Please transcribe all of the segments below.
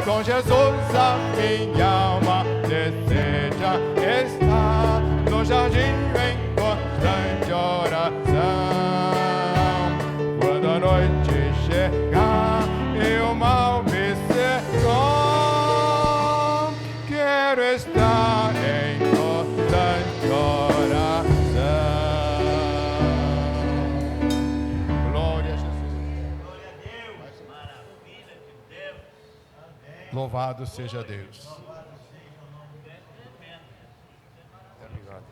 Com Jesus a minha alma deseja estar no jardim em constante oração. Quando a noite chegar e o mal me cercou, quero estar em constante oração. Glória a Jesus. Glória a Deus. Maravilha de Deus. Amém. Louvado seja Deus. Louvado seja o nome dele. Obrigado.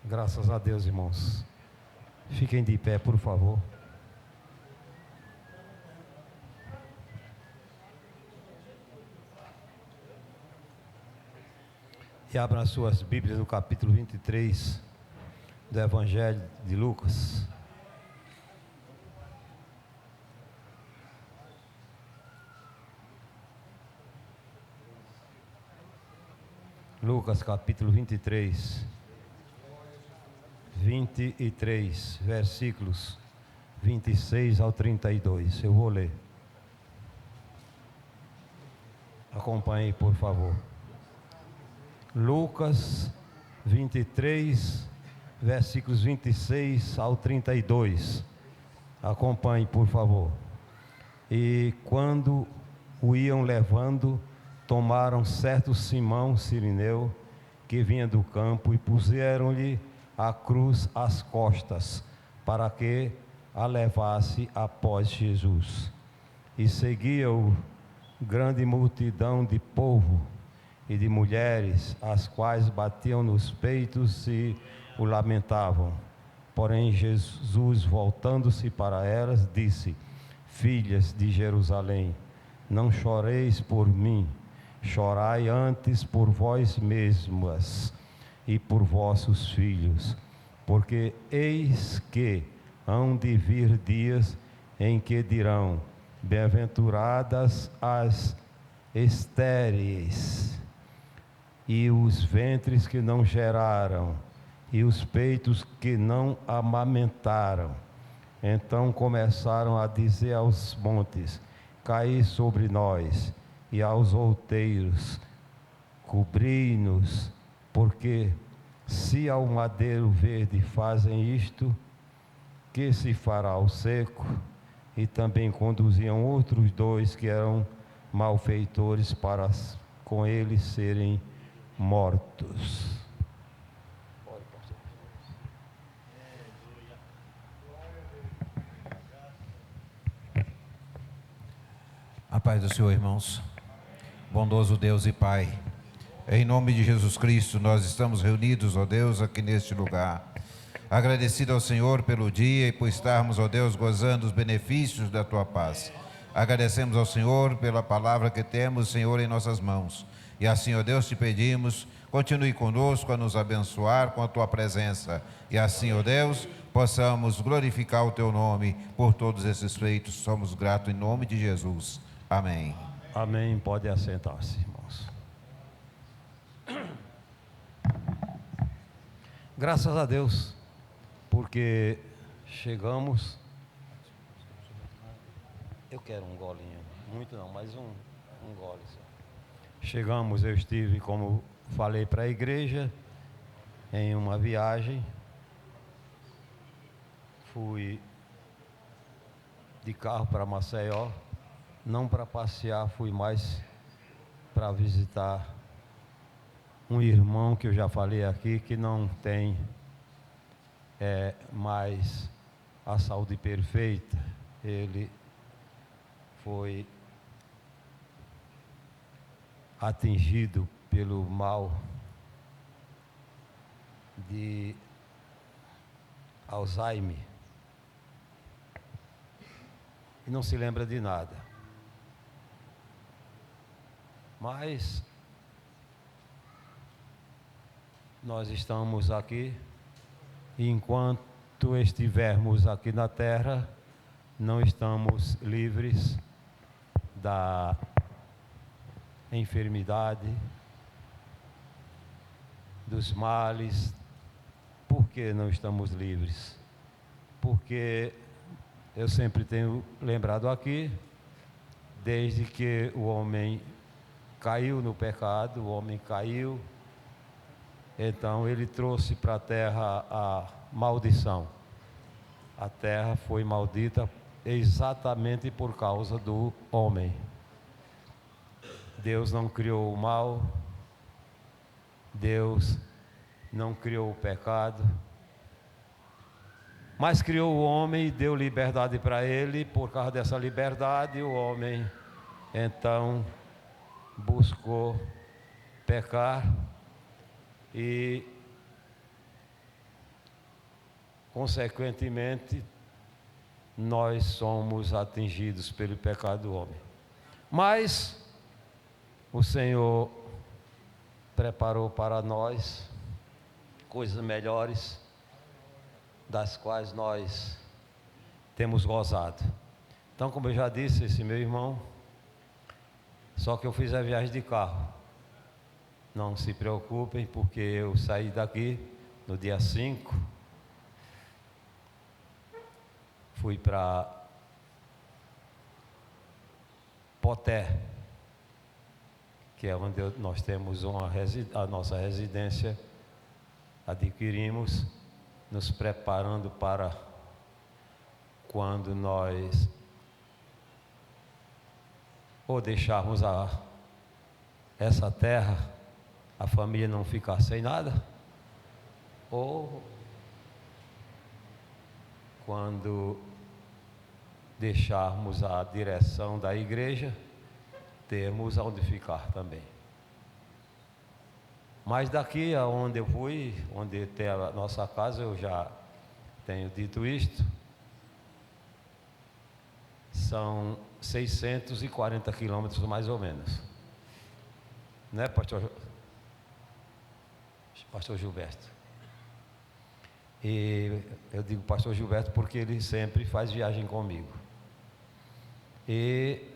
Graças a Deus, irmãos. Fiquem de pé, por favor. E abram as suas Bíblias no capítulo 23 do Evangelho de Lucas. Lucas capítulo 23, versículos 26 ao 32. Eu vou ler. Acompanhe, por favor. Lucas 23, versículos 26 ao 32. Acompanhe, por favor. E quando o iam levando, tomaram certo Simão Cirineu, que vinha do campo, e puseram-lhe a cruz às costas, para que a levasse após Jesus. E seguia-o grande multidão de povo e de mulheres, as quais batiam nos peitos e o lamentavam. Porém Jesus, voltando-se para elas, disse: Filhas de Jerusalém, não choreis por mim, chorai antes por vós mesmas e por vossos filhos, porque eis que hão de vir dias em que dirão: bem-aventuradas as estéreis, e os ventres que não geraram, e os peitos que não amamentaram. Então começaram a dizer aos montes: caí sobre nós, e aos outeiros: cobri-nos, porque se ao madeiro verde fazem isto, que se fará ao seco? E também conduziam outros dois que eram malfeitores, para com eles serem mortos. A paz do Senhor, irmãos. Bondoso Deus e Pai, em nome de Jesus Cristo, nós estamos reunidos, ó Deus, aqui neste lugar. Agradecido ao Senhor pelo dia e por estarmos, ó Deus, gozando os benefícios da Tua paz. Agradecemos ao Senhor pela palavra que temos, Senhor, em nossas mãos. E assim, ó Deus, te pedimos, continue conosco a nos abençoar com a Tua presença. E assim, ó Deus, possamos glorificar o Teu nome por todos esses feitos. Somos gratos em nome de Jesus. Amém. Amém. Pode assentar-se, irmãos. Graças a Deus, porque chegamos. Eu quero um golinho, muito não, mas um gole só. Chegamos, eu estive, como falei para a igreja, em uma viagem. Fui de carro para Maceió, não para passear, fui mais para visitar um irmão que eu já falei aqui, que não tem mais a saúde perfeita. Ele foi atingido pelo mal de Alzheimer e não se lembra de nada. Mas nós estamos aqui, e enquanto estivermos aqui na terra, não estamos livres da enfermidade, dos males. Por que não estamos livres? Porque eu sempre tenho lembrado aqui, desde que o homem caiu no pecado, o homem caiu, então ele trouxe para a terra a maldição. A terra foi maldita exatamente por causa do homem. Deus não criou o mal, Deus não criou o pecado, mas criou o homem e deu liberdade para ele. Por causa dessa liberdade, o homem então buscou pecar e, consequentemente, nós somos atingidos pelo pecado do homem. Mas o Senhor preparou para nós coisas melhores, das quais nós temos gozado. Então, como eu já disse, esse meu irmão, só que eu fiz a viagem de carro. Não se preocupem, porque eu saí daqui no dia 5, fui para Poté, que é onde nós temos a nossa residência, adquirimos, nos preparando para quando nós ou deixarmos essa terra, a família não ficar sem nada, ou quando deixarmos a direção da igreja, termos onde ficar também. Mas daqui aonde eu fui, onde tem a nossa casa, eu já tenho dito isto, são 640 quilômetros mais ou menos, né, pastor Gilberto? E eu digo pastor Gilberto porque ele sempre faz viagem comigo. E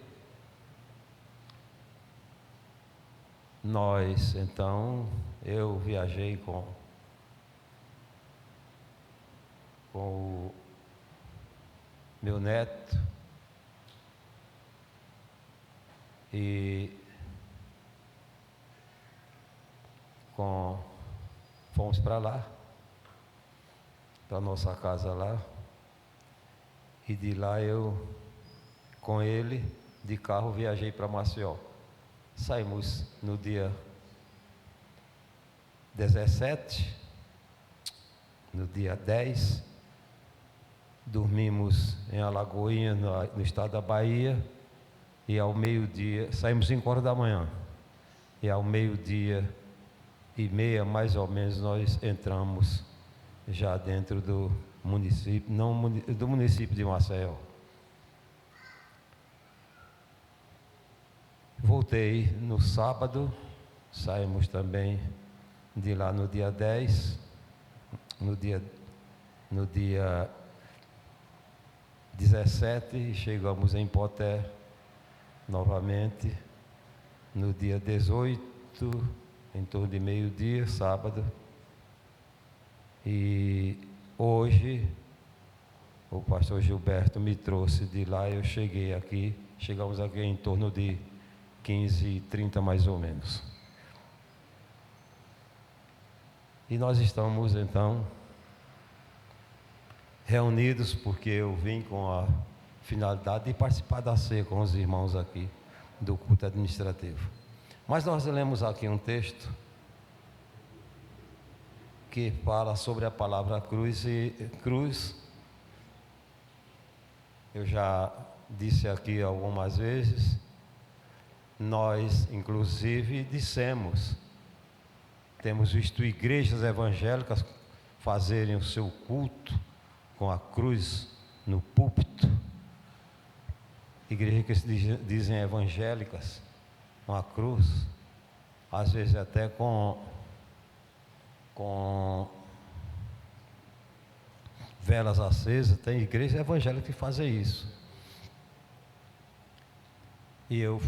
nós, então, eu viajei com o meu neto e fomos para lá, para nossa casa lá, e de lá eu, com ele, de carro, viajei para Maceió. Saímos no dia 17, no dia 10, dormimos em Alagoinha, no estado da Bahia, e ao meio-dia, saímos 5 horas da manhã, e ao meio-dia e meia, mais ou menos, nós entramos já dentro do município, do município de Maceió. Voltei no sábado, saímos também de lá no dia 10, no dia 17, e chegamos em Poté novamente no dia 18, em torno de meio-dia, sábado. E hoje o pastor Gilberto me trouxe de lá, eu cheguei aqui, chegamos aqui em torno de 15h30 mais ou menos. E nós estamos então reunidos porque eu vim com a finalidade de participar da ceia com os irmãos aqui do culto administrativo. Mas nós lemos aqui um texto que fala sobre a palavra cruz, e cruz, eu já disse aqui algumas vezes, nós inclusive dissemos, temos visto igrejas evangélicas fazerem o seu culto com a cruz no púlpito, igrejas que se dizem evangélicas, com a cruz, às vezes até com velas acesas. Tem igreja evangélica que fazem isso. E eu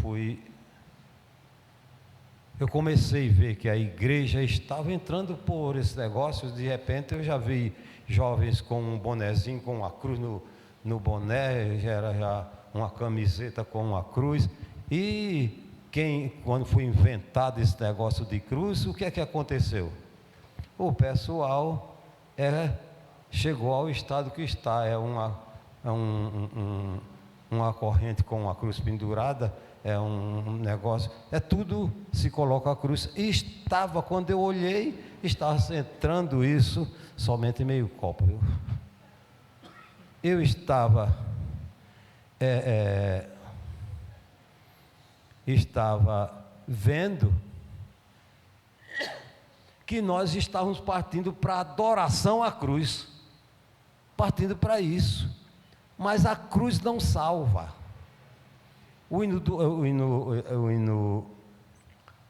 comecei a ver que a igreja estava entrando por esse negócio. De repente eu já vi jovens com um bonezinho com a cruz no boné, já era já uma camiseta com uma cruz. E quando foi inventado esse negócio de cruz, o que é que aconteceu? O pessoal chegou ao estado que está, uma corrente com uma cruz pendurada, é um negócio, tudo se coloca a cruz. E quando eu olhei, estava centrando isso somente meio copo, viu? Eu estava vendo que nós estávamos partindo para a adoração à cruz, partindo para isso, mas a cruz não salva. O hino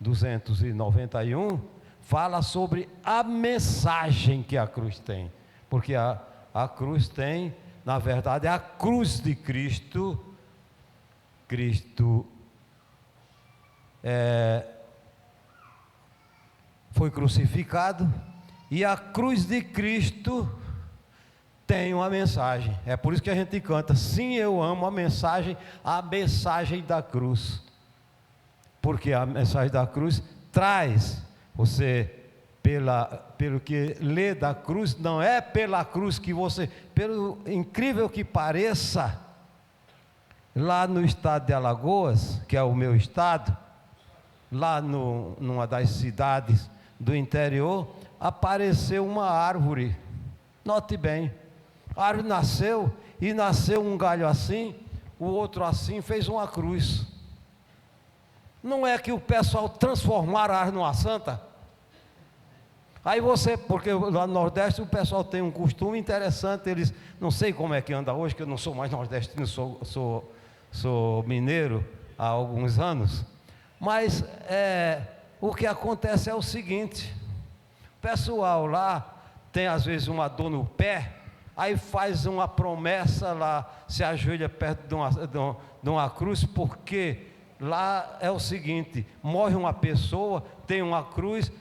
291 fala sobre a mensagem que a cruz tem, porque a cruz tem, na verdade, a cruz de Cristo. Cristo foi crucificado, e a cruz de Cristo tem uma mensagem. É por isso que a gente canta: sim, eu amo a mensagem da cruz, porque a mensagem da cruz traz você, pelo que lê da cruz, não é pela cruz que você, pelo incrível que pareça, lá no estado de Alagoas, que é o meu estado, lá numa das cidades do interior, apareceu uma árvore. Note bem, a árvore nasceu um galho assim, o outro assim, fez uma cruz. Não é que o pessoal transformaram a árvore numa santa? Aí porque lá no Nordeste o pessoal tem um costume interessante, eles, não sei como é que anda hoje, que eu não sou mais nordestino, sou mineiro há alguns anos, mas o que acontece é o seguinte: o pessoal lá tem às vezes uma dor no pé, aí faz uma promessa lá, se ajoelha perto de uma cruz, porque lá é o seguinte: morre uma pessoa, tem uma cruz,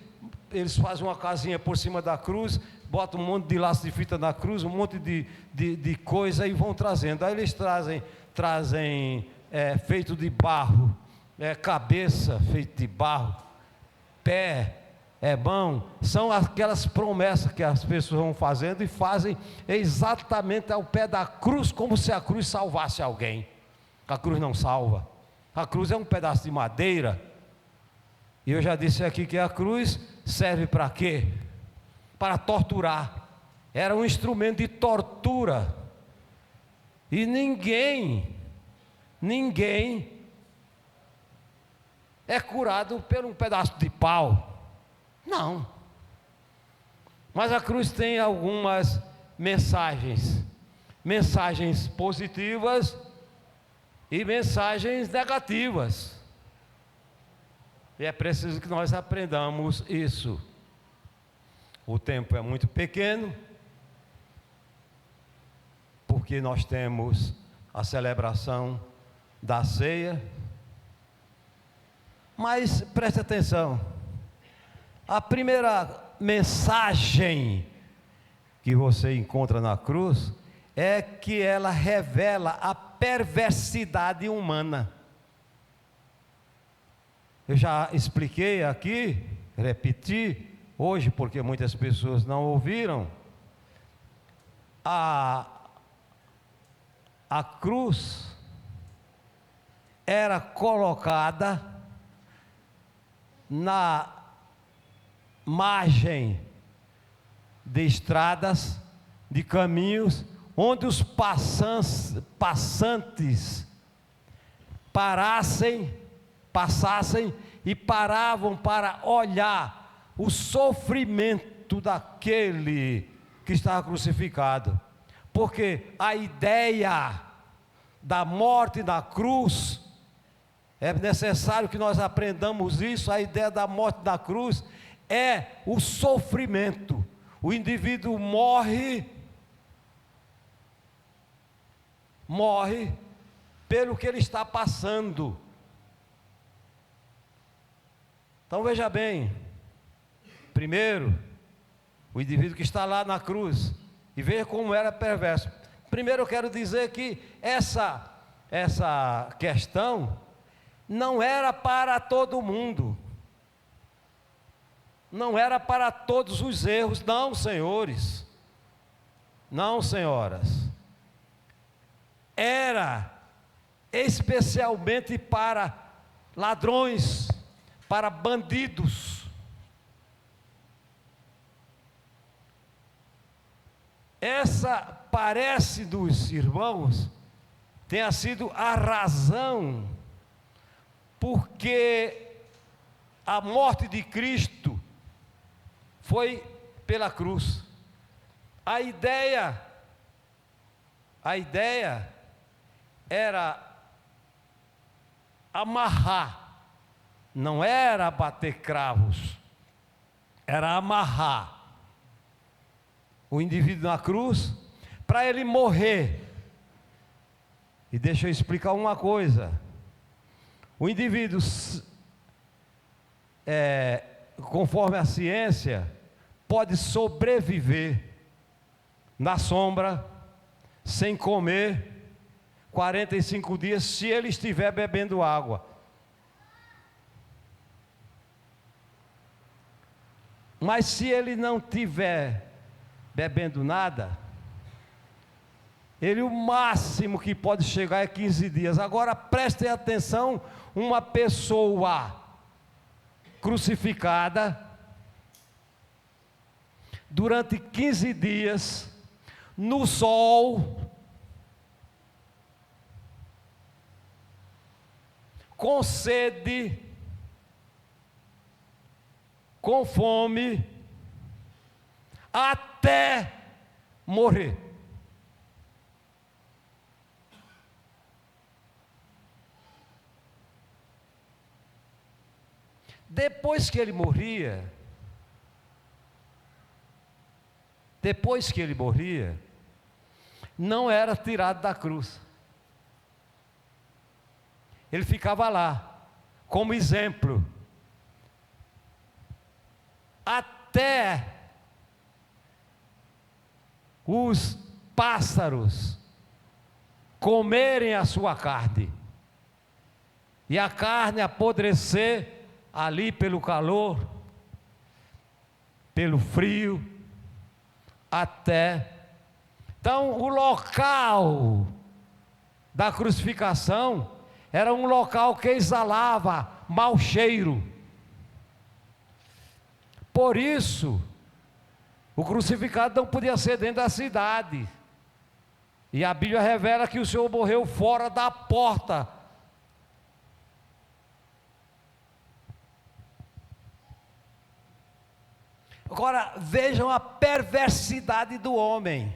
eles fazem uma casinha por cima da cruz, botam um monte de laço de fita na cruz, um monte de coisa, e vão trazendo. Aí eles trazem feito de barro, cabeça feita de barro, pé, mão. São aquelas promessas que as pessoas vão fazendo, e fazem exatamente ao pé da cruz, como se a cruz salvasse alguém. A cruz não salva. A cruz é um pedaço de madeira. E eu já disse aqui que a cruz serve para quê? Para torturar. Era um instrumento de tortura. E ninguém é curado por um pedaço de pau. Não. Mas a cruz tem algumas mensagens positivas e mensagens negativas. E é preciso que nós aprendamos isso. O tempo é muito pequeno, porque nós temos a celebração da ceia. Mas preste atenção: a primeira mensagem que você encontra na cruz é que ela revela a perversidade humana. Eu já expliquei aqui, repeti hoje, porque muitas pessoas não ouviram. A cruz era colocada na margem de estradas, de caminhos, onde os passantes passassem e paravam para olhar o sofrimento daquele que estava crucificado. Porque a ideia da morte na cruz, é necessário que nós aprendamos isso. A ideia da morte na cruz é o sofrimento. O indivíduo morre pelo que ele está passando. Então veja bem, primeiro, o indivíduo que está lá na cruz, e veja como era perverso. Primeiro eu quero dizer que essa questão não era para todo mundo. Não era para todos os erros, não, senhores. Não, senhoras. Era especialmente para ladrões, para bandidos. Essa parece dos irmãos tenha sido a razão porque a morte de Cristo foi pela cruz. A ideia era amarrar, não era bater cravos, era amarrar o indivíduo na cruz para ele morrer. E deixa eu explicar uma coisa: o indivíduo, conforme a ciência, pode sobreviver na sombra, sem comer, 45 dias, se ele estiver bebendo água. Mas se ele não estiver bebendo nada, o máximo que pode chegar é 15 dias. Agora prestem atenção, uma pessoa crucificada durante 15 dias no sol, com sede, com fome, até morrer. Depois que ele morria, não era tirado da cruz. Ele ficava lá, como exemplo, até os pássaros comerem a sua carne, e a carne apodrecer ali pelo calor, pelo frio, até. Então, o local da crucificação era um local que exalava mau cheiro. Por isso, o crucificado não podia ser dentro da cidade. E a Bíblia revela que o Senhor morreu fora da porta. Agora, vejam a perversidade do homem.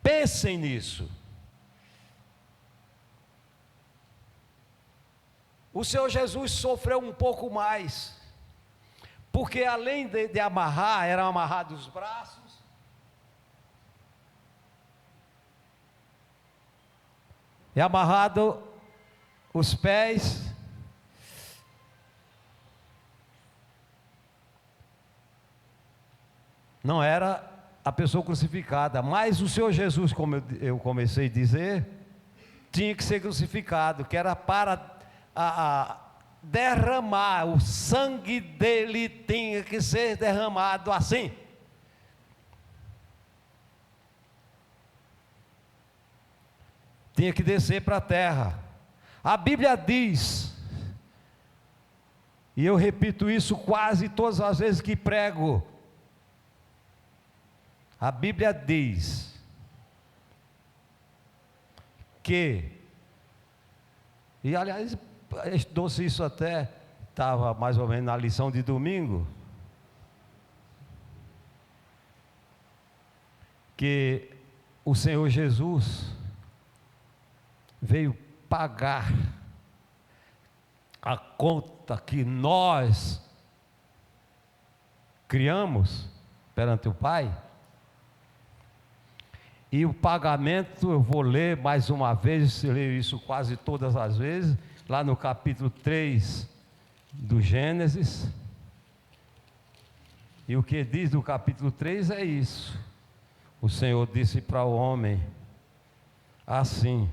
Pensem nisso. O Senhor Jesus sofreu um pouco mais, porque além de amarrar, eram amarrados os braços, e amarrado os pés, não era a pessoa crucificada, mas o Senhor Jesus, como eu comecei a dizer, tinha que ser crucificado, que era para derramar, o sangue dele tinha que ser derramado assim. Tinha que descer para a terra. A Bíblia diz, e eu repito isso quase todas as vezes que prego, a Bíblia diz que, e aliás, estudou-se isso até, estava mais ou menos na lição de domingo, que o Senhor Jesus veio pagar a conta que nós criamos perante o Pai. E o pagamento, eu vou ler mais uma vez, eu leio isso quase todas as vezes, lá no capítulo 3 do Gênesis, E o que diz no capítulo 3 é isso. O Senhor disse para o homem assim: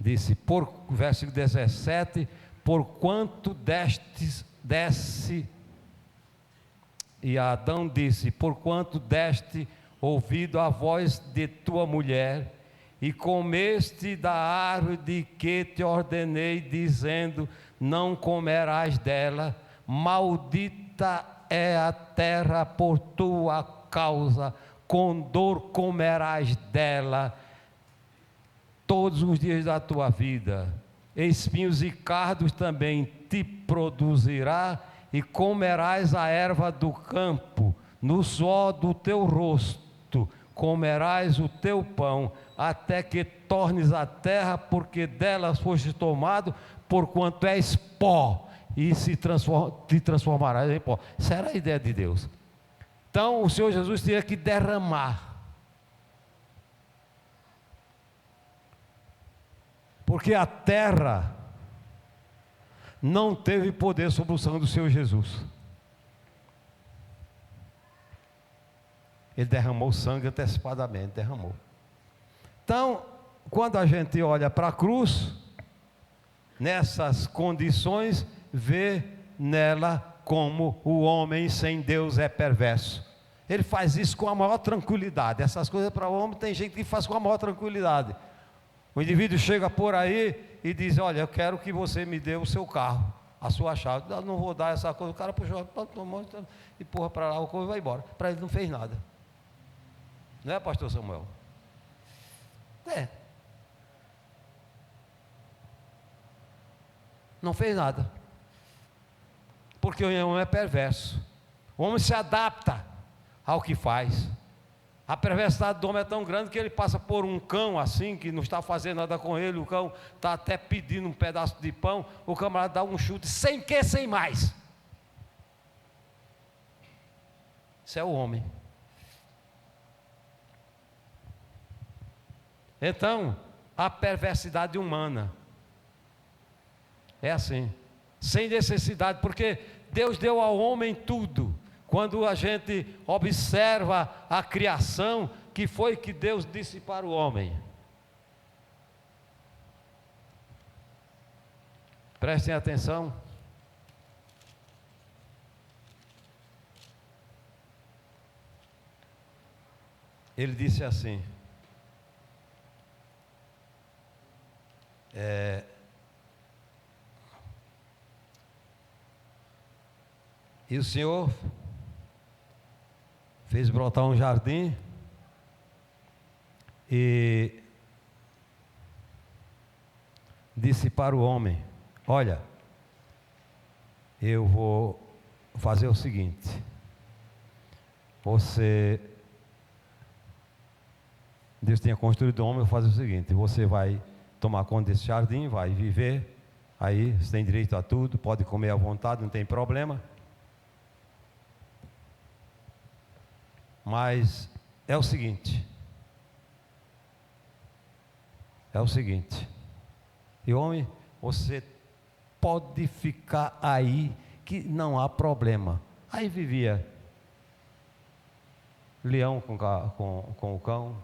disse, versículo 17, porquanto desce, e Adão disse, porquanto deste ouvido a voz de tua mulher, e comeste da árvore de que te ordenei, dizendo, não comerás dela, maldita é a terra por tua causa, com dor comerás dela todos os dias da tua vida, espinhos e cardos também te produzirá, e comerás a erva do campo, no suor do teu rosto comerás o teu pão, até que tornes a terra, porque dela foste tomado, porquanto és pó, e te transformarás em pó. Essa era a ideia de Deus. Então o Senhor Jesus tinha que derramar, porque a terra não teve poder sobre o sangue do Senhor Jesus. Ele derramou sangue antecipadamente, derramou. Então, quando a gente olha para a cruz, nessas condições, vê nela como o homem sem Deus é perverso. Ele faz isso com a maior tranquilidade. Essas coisas para o homem tem gente que faz com a maior tranquilidade. O indivíduo chega por aí e diz, olha, eu quero que você me dê o seu carro, a sua chave. Eu não vou dar essa coisa. O cara puxou, empurra para lá, o coisa vai embora. Para ele não fez nada. Não é, pastor Samuel? É. Não fez nada. Porque o homem é perverso. O homem se adapta ao que faz. A perversidade do homem é tão grande que ele passa por um cão assim, que não está fazendo nada com ele, o cão está até pedindo um pedaço de pão, o camarada dá um chute, sem que, sem mais. Isso é o homem. Então, a perversidade humana é assim, sem necessidade, porque Deus deu ao homem tudo. Quando a gente observa a criação, que foi que Deus disse para o homem? Prestem atenção. Ele disse assim: e o Senhor fez brotar um jardim e disse para o homem: olha, eu vou fazer o seguinte, Deus tinha construído o homem, eu vou fazer o seguinte, você vai tomar conta desse jardim, vai viver, aí você tem direito a tudo, pode comer à vontade, não tem problema. Mas é o seguinte, e homem, você pode ficar aí, que não há problema. Aí vivia leão com o cão,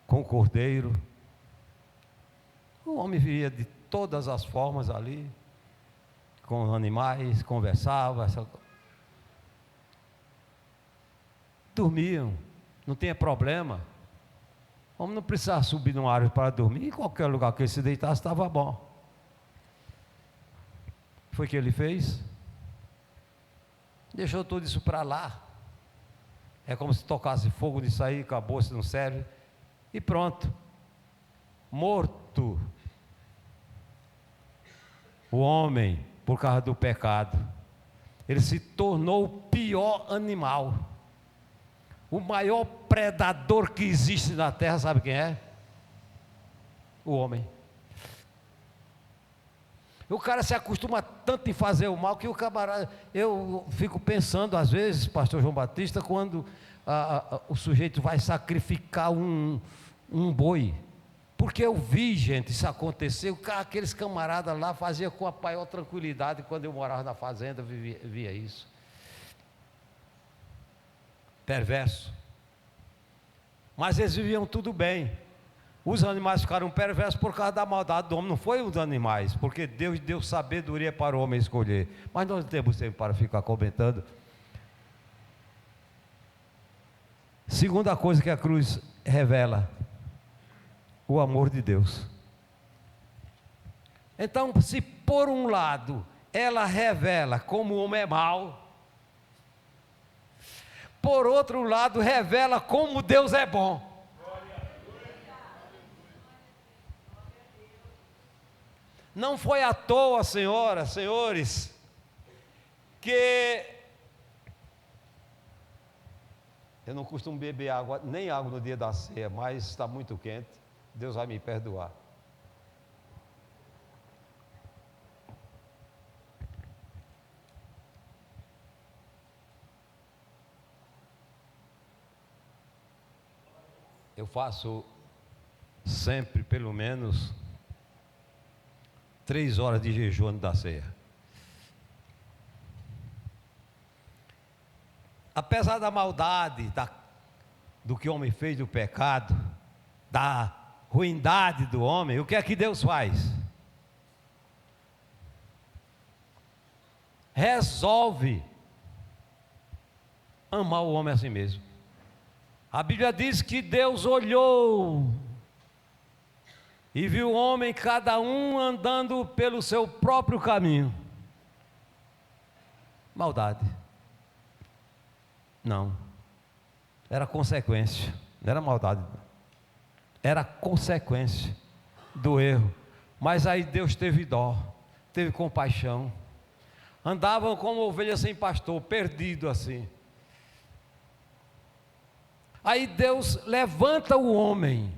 com o cordeiro. O homem vivia de todas as formas ali, com os animais, conversava, dormiam, não tinha problema. O homem não precisava subir numa árvore para dormir, em qualquer lugar que ele se deitasse estava bom. Foi o que ele fez? Deixou tudo isso para lá. É como se tocasse fogo nisso aí, acabou, se não serve, e pronto, morto. O homem, por causa do pecado, ele se tornou o pior animal, o maior predador que existe na terra. Sabe quem é? O homem. O cara se acostuma tanto em fazer o mal que o camarada... Eu fico pensando, às vezes, pastor João Batista, quando o sujeito vai sacrificar um boi. Porque eu vi, gente, isso acontecer. Aqueles camaradas lá faziam com a maior tranquilidade. Quando eu morava na fazenda, via isso. Perverso. Mas eles viviam tudo bem. Os animais ficaram perversos por causa da maldade do homem. Não foi os animais, porque Deus deu sabedoria para o homem escolher. Mas nós não temos tempo para ficar comentando. Segunda coisa que a cruz revela: o amor de Deus. Então, se por um lado ela revela como o homem é mau, por outro lado revela como Deus é bom. Não foi à toa, senhoras, senhores, que eu não costumo beber água, nem água no dia da ceia, mas está muito quente. Deus vai me perdoar. Eu faço sempre, pelo menos, 3 horas de jejum antes da ceia. Apesar da maldade, do que o homem fez, do pecado, da ruindade do homem, o que é que Deus faz? Resolve amar o homem a si mesmo. A Bíblia diz que Deus olhou e viu o homem, cada um andando pelo seu próprio caminho. Maldade. Não. Era consequência. Não era maldade. Era consequência do erro. Mas aí Deus teve dó, teve compaixão. Andavam como ovelhas sem pastor, perdido assim. Aí Deus levanta o homem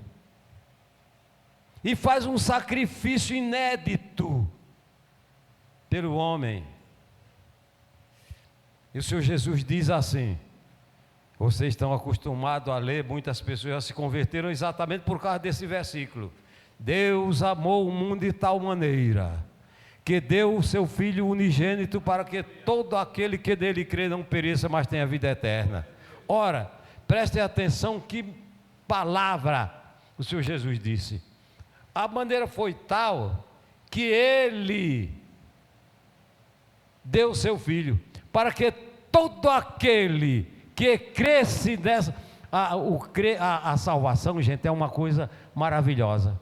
e faz um sacrifício inédito pelo homem. E o Senhor Jesus diz assim: vocês estão acostumados a ler, muitas pessoas já se converteram exatamente por causa desse versículo. Deus amou o mundo de tal maneira que deu o seu Filho unigênito para que todo aquele que nele crê não pereça, mas tenha vida eterna. Ora, prestem atenção que palavra o Senhor Jesus disse. A maneira foi tal que Ele deu o seu Filho, para que todo aquele que cresce nessa... A salvação, gente, é uma coisa maravilhosa.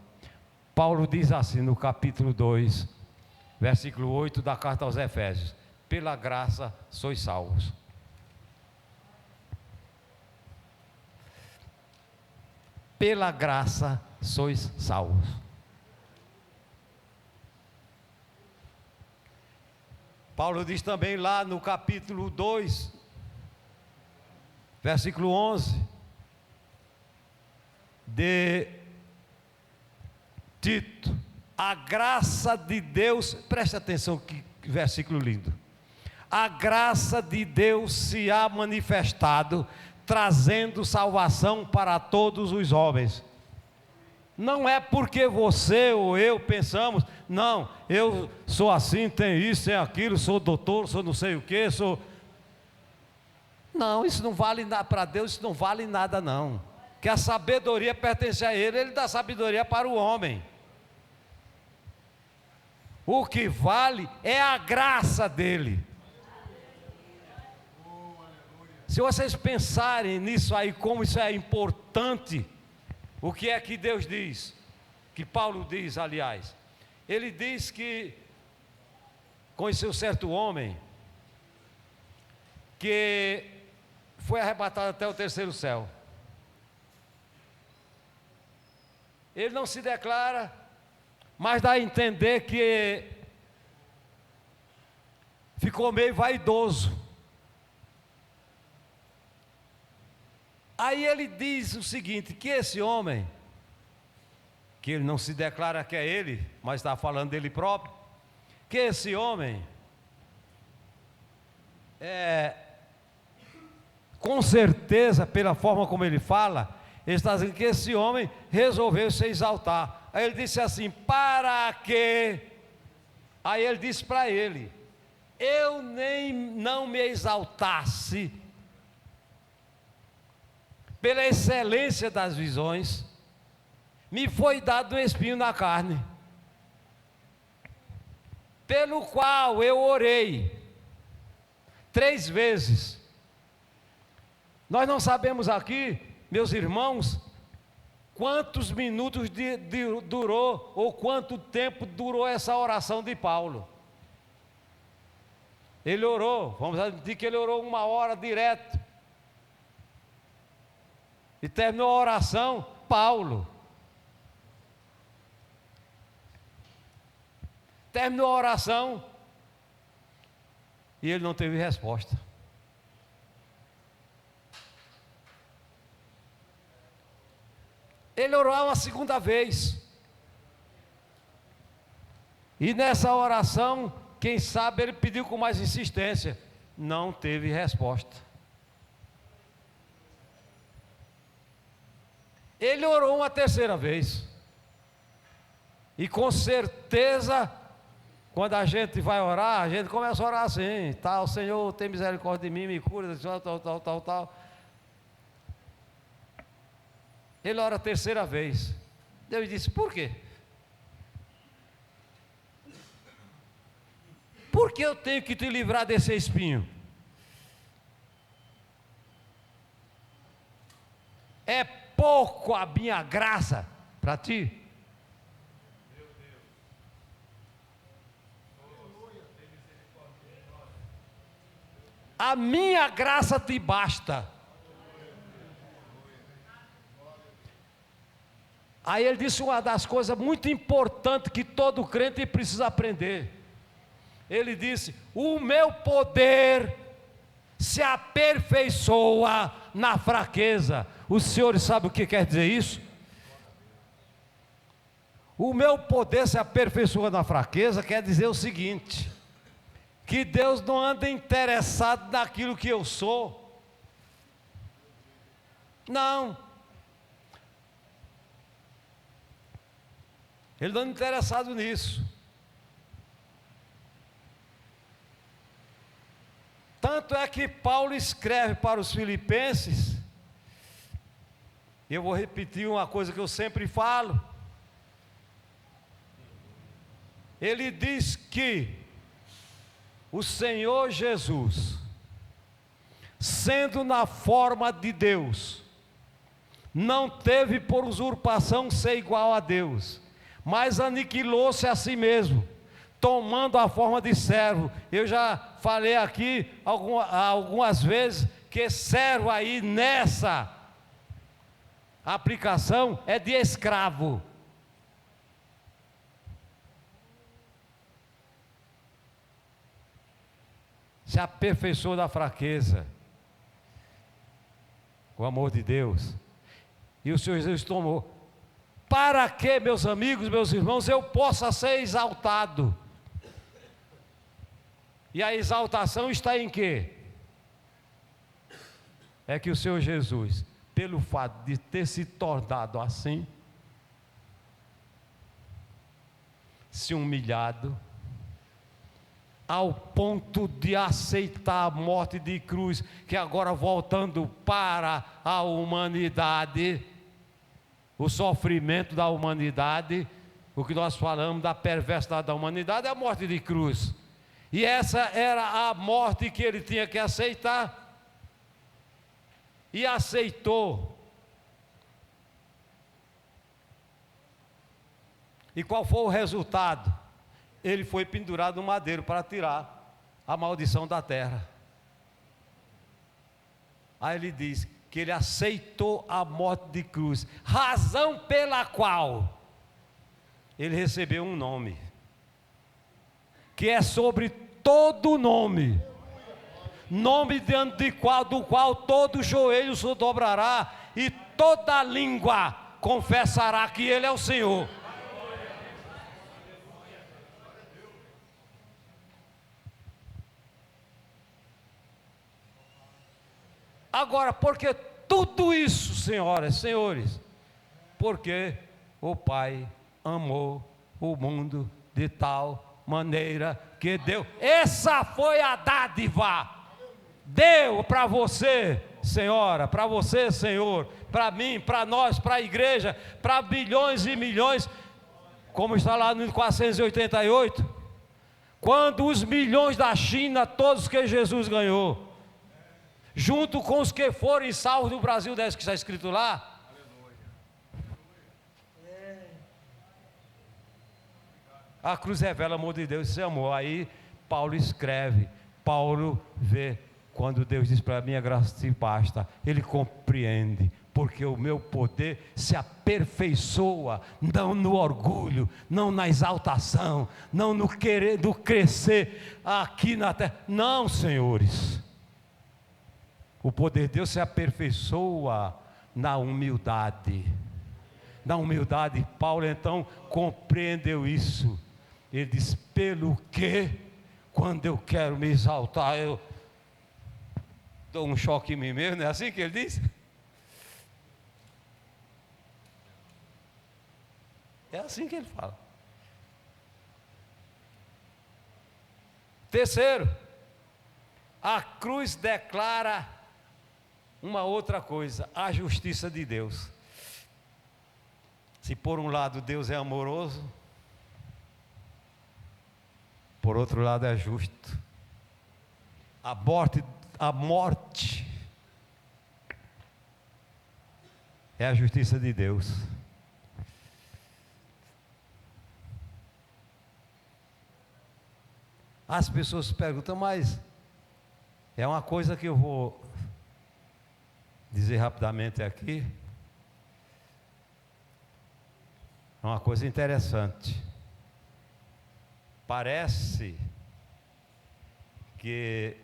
Paulo diz assim no capítulo 2, versículo 8 da carta aos Efésios: pela graça sois salvos. Pela graça sois salvos. Paulo diz também lá no capítulo 2, versículo 11, de Tito: a graça de Deus, preste atenção que versículo lindo. A graça de Deus se há manifestado, trazendo salvação para todos os homens. Não é porque você ou eu pensamos, não, eu sou assim, tenho isso, tenho aquilo, sou doutor, sou não sei o que, sou... Não, isso não vale nada para Deus, isso não vale nada não. Que a sabedoria pertence a Ele, Ele dá sabedoria para o homem. O que vale é a graça dEle. Se vocês pensarem nisso aí, como isso é importante, o que é que Deus diz? Que Paulo diz, aliás. Ele diz que conheceu certo homem que foi arrebatado até o terceiro céu. Ele não se declara, mas dá a entender que ficou meio vaidoso. Aí ele diz o seguinte, que esse homem, que ele não se declara que é ele, mas está falando dele próprio, que esse homem, com certeza, pela forma como ele fala, ele está dizendo que esse homem resolveu se exaltar. Aí ele disse assim: para que? Aí ele disse para ele: eu nem não me exaltasse pela excelência das visões, me foi dado um espinho na carne, pelo qual eu orei 3 vezes. Nós não sabemos aqui, meus irmãos, quantos minutos durou, ou quanto tempo durou essa oração de Paulo. Ele orou, vamos dizer que ele orou 1 hora direto, e terminou a oração, Paulo terminou a oração, e ele não teve resposta. Ele orou uma segunda vez, e nessa oração, quem sabe ele pediu com mais insistência, não teve resposta. Ele orou uma terceira vez, e com certeza, quando a gente vai orar, a gente começa a orar assim, tal, Senhor, tem misericórdia de mim, me cura, tal. Ele ora a terceira vez. Deus disse: por quê? Por que eu tenho que te livrar desse espinho? É pouco a minha graça para ti? A minha graça te basta. Aí ele disse uma das coisas muito importantes que todo crente precisa aprender. Ele disse: o meu poder se aperfeiçoa na fraqueza. Os senhores sabem o que quer dizer isso? O meu poder se aperfeiçoa na fraqueza quer dizer o seguinte: que Deus não anda interessado naquilo que eu sou. Não. Ele não anda interessado nisso. Tanto é que Paulo escreve para os filipenses, e eu vou repetir uma coisa que eu sempre falo. Ele diz que o Senhor Jesus, sendo na forma de Deus, não teve por usurpação ser igual a Deus, mas aniquilou-se a si mesmo, tomando a forma de servo. Eu já falei aqui algumas vezes que servo aí nessa aplicação é de escravo. Se aperfeiçoou da fraqueza, o amor de Deus, e o Senhor Jesus tomou, para que, meus amigos, meus irmãos, eu possa ser exaltado. E a exaltação está em quê? É que o Senhor Jesus, pelo fato de ter se tornado assim, se humilhado, ao ponto de aceitar a morte de cruz, que agora voltando para a humanidade, o sofrimento da humanidade, o que nós falamos da perversidade da humanidade é a morte de cruz, e essa era a morte que ele tinha que aceitar, e aceitou. E qual foi o resultado? Ele foi pendurado no madeiro para tirar a maldição da terra. Aí ele diz que ele aceitou a morte de cruz, razão pela qual ele recebeu um nome, que é sobre todo nome, nome diante do qual todo joelho se dobrará e toda língua confessará que Ele é o Senhor. Agora, por que tudo isso, senhoras e senhores? Porque o Pai amou o mundo de tal maneira que deu. Essa foi a dádiva. Deu para você, senhora, para você, senhor, para mim, para nós, para a igreja, para bilhões e milhões, como está lá no 488, quando os milhões da China, todos que Jesus ganhou, junto com os que forem salvos do Brasil, desse que está escrito lá, a cruz revela o amor de Deus e seu amor. Aí Paulo escreve, Paulo vê, quando Deus diz para mim, a graça te basta, ele compreende, porque o meu poder se aperfeiçoa, não no orgulho, não na exaltação, não no querer, do crescer aqui na terra, não, senhores, o poder de Deus se aperfeiçoa na humildade. Na humildade, Paulo então compreendeu isso. Ele diz: pelo que, quando eu quero me exaltar, eu dou um choque em mim mesmo, não é assim que ele diz? É assim que ele fala. Terceiro, a cruz declara uma outra coisa, a justiça de Deus. Se por um lado Deus é amoroso, por outro lado é justo. A morte é a justiça de Deus. As pessoas perguntam, mas é uma coisa que eu vou dizer rapidamente aqui. É uma coisa interessante. Parece que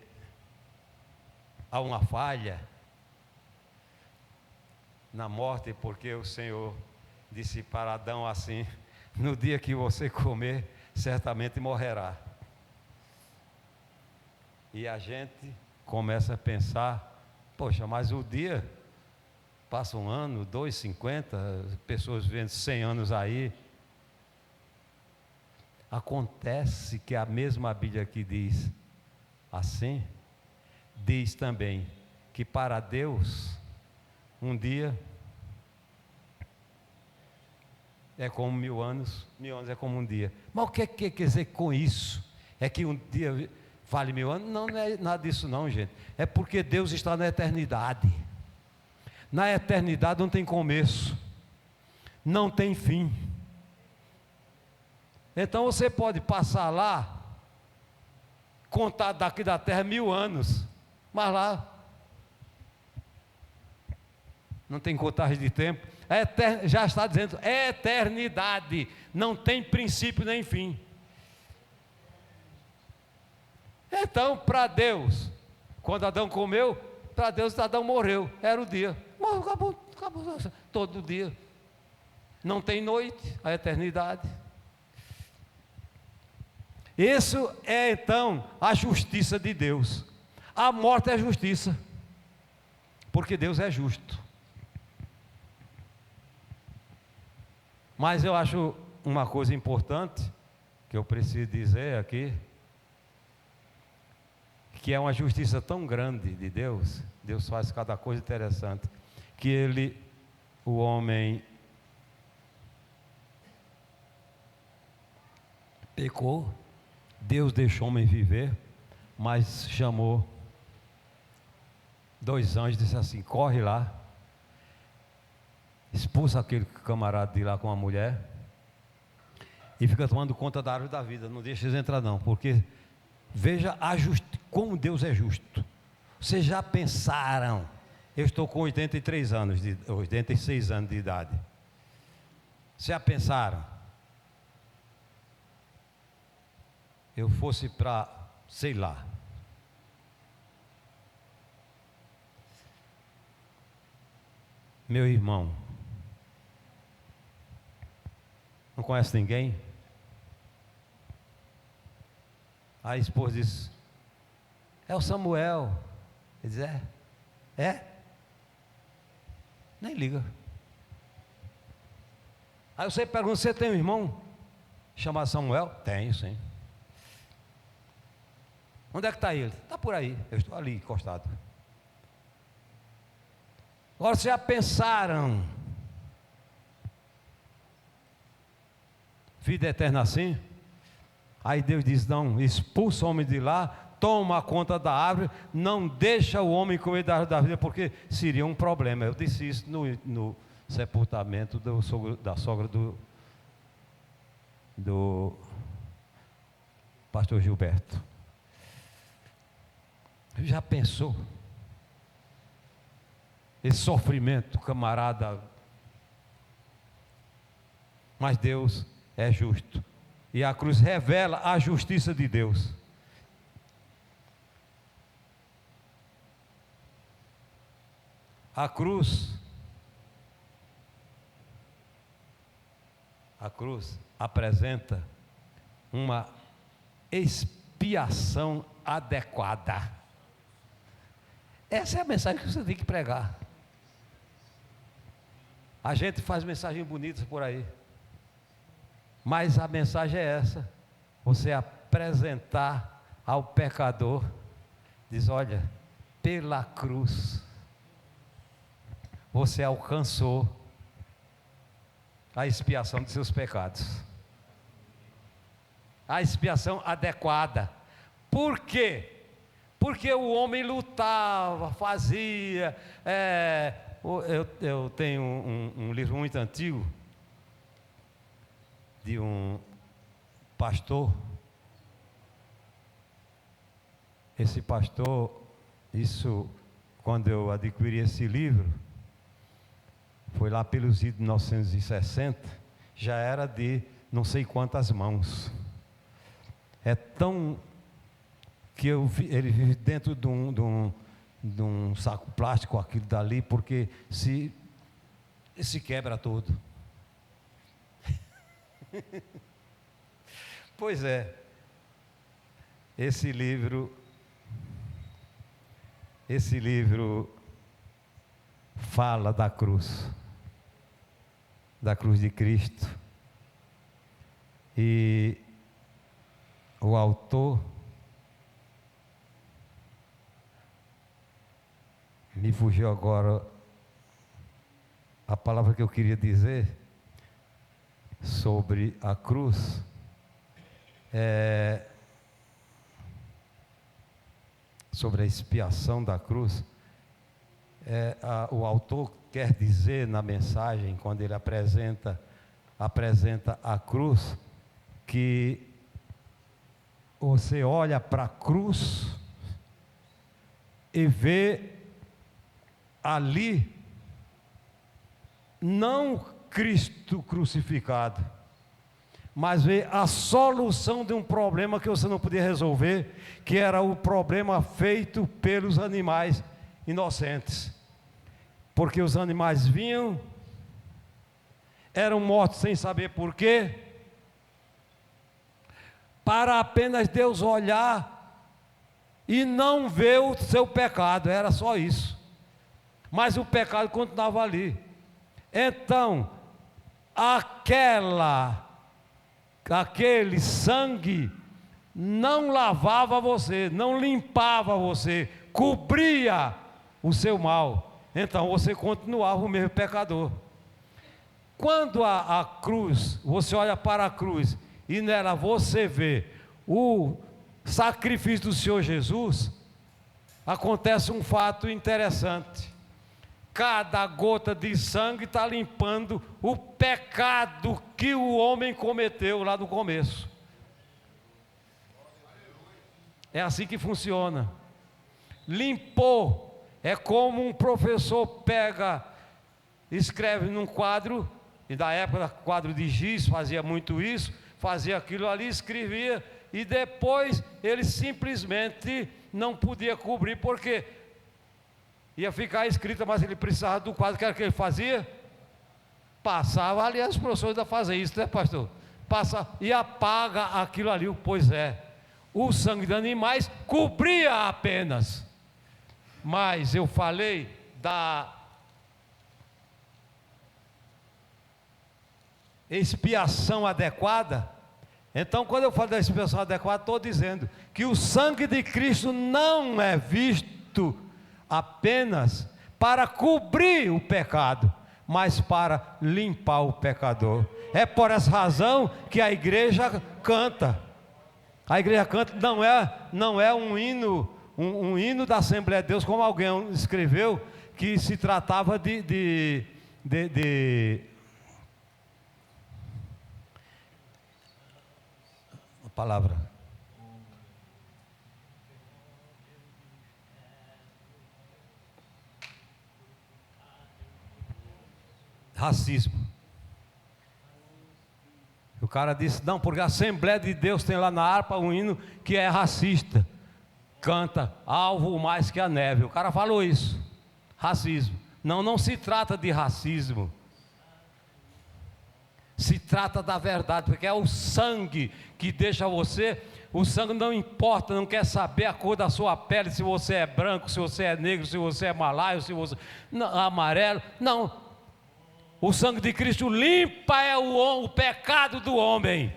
há uma falha na morte, porque o Senhor disse para Adão assim: no dia que você comer, certamente morrerá. E a gente começa a pensar: poxa, mas o dia passa 1 ano, 2, 50, pessoas vivendo 100 anos aí. Acontece que a mesma Bíblia que diz assim, diz também que para Deus um dia é como 1000 anos, 1000 anos é como um dia. Mas o que quer dizer com isso? É que um dia vale 1000 anos? Não, não é nada disso não, gente. É porque Deus está na eternidade. Na eternidade não tem começo, não tem fim. Então você pode passar lá, contar daqui da terra 1000 anos, mas lá não tem contagem de tempo. Já está dizendo, é eternidade, não tem princípio nem fim. Então, para Deus, quando Adão comeu, para Deus Adão morreu, era o dia. Morreu, acabou, todo dia. Não tem noite, a eternidade. Isso é então a justiça de Deus. A morte é justiça, porque Deus é justo. Mas eu acho uma coisa importante, que eu preciso dizer aqui, que é uma justiça tão grande de Deus, Deus faz cada coisa interessante, que o homem pecou, Deus deixou o homem viver, mas chamou 2 anjos e disse assim: corre lá, expulsa aquele camarada de lá com a mulher e fica tomando conta da árvore da vida, não deixa eles entrar não, porque veja como Deus é justo. Vocês já pensaram? Eu estou com 86 anos de idade. Vocês já pensaram? Eu fosse para, sei lá, meu irmão, não conhece ninguém? A esposa diz: é o Samuel. Ele diz: É? Nem liga. Aí você pergunta, você tem um irmão chamado Samuel? Tenho, sim. Onde é que está ele? Está por aí, eu estou ali encostado. Agora vocês já pensaram vida eterna assim? Aí Deus diz, não, expulsa o homem de lá, toma conta da árvore, não deixa o homem comer da árvore da vida, porque seria um problema. Eu disse isso no sepultamento da sogra do pastor Gilberto. Já pensou? Esse sofrimento, camarada. Mas Deus é justo. E a cruz revela a justiça de Deus. A cruz apresenta uma expiação adequada. Essa é a mensagem que você tem que pregar. A gente faz mensagens bonitas por aí, mas a mensagem é essa: você apresentar ao pecador, diz, olha, pela cruz você alcançou a expiação de seus pecados, a expiação adequada. Por quê? Porque o homem lutava, fazia. Eu tenho um livro muito antigo de um pastor. Esse pastor, quando eu adquiri esse livro, foi lá pelos anos 1960, já era de não sei quantas mãos. É tão que ele vive dentro de um saco plástico, aquilo dali, porque se quebra todo. Pois é, esse livro fala da cruz de Cristo, e o autor, me fugiu agora a palavra que eu queria dizer sobre a cruz, sobre a expiação da cruz. O autor quer dizer na mensagem, quando ele apresenta a cruz, que você olha para a cruz e vê ali não Cristo crucificado, mas vê a solução de um problema que você não podia resolver, que era o problema feito pelos animais inocentes. Porque os animais vinham, eram mortos sem saber por quê, para apenas Deus olhar e não ver o seu pecado, era só isso. Mas o pecado continuava ali. Então, aquele sangue não lavava você, não limpava você, cobria o seu mal. Então você continuava o mesmo pecador. Quando a cruz, você olha para a cruz e nela você vê o sacrifício do Senhor Jesus, acontece um fato interessante. Cada gota de sangue está limpando o pecado que o homem cometeu lá no começo. É assim que funciona. Limpou. É como um professor escreve num quadro, e da época quadro de giz, fazia muito isso, fazia aquilo ali, escrevia, e depois ele simplesmente não podia cobrir, porque ia ficar escrito, mas ele precisava do quadro. Que ele fazia? Passava, aliás, os professores ainda fazem isso, né, pastor? Passa e apaga aquilo ali. Pois é, o sangue de animais cobria apenas. mas eu falei da expiação adequada. Então, quando eu falo da expiação adequada, estou dizendo que o sangue de Cristo não é visto apenas para cobrir o pecado, mas para limpar o pecador. É por essa razão que a igreja canta. A igreja canta não é um hino da Assembleia de Deus, como alguém escreveu, que se tratava de a palavra racismo. O cara disse: não, porque a Assembleia de Deus tem lá na harpa um hino que é racista, canta alvo mais que a neve. O cara falou isso, racismo. Não se trata de racismo, se trata da verdade, porque é o sangue que deixa você. O sangue não importa, não quer saber a cor da sua pele, se você é branco, se você é negro, se você é malaio, se você é amarelo. Não, o sangue de Cristo limpa o pecado do homem,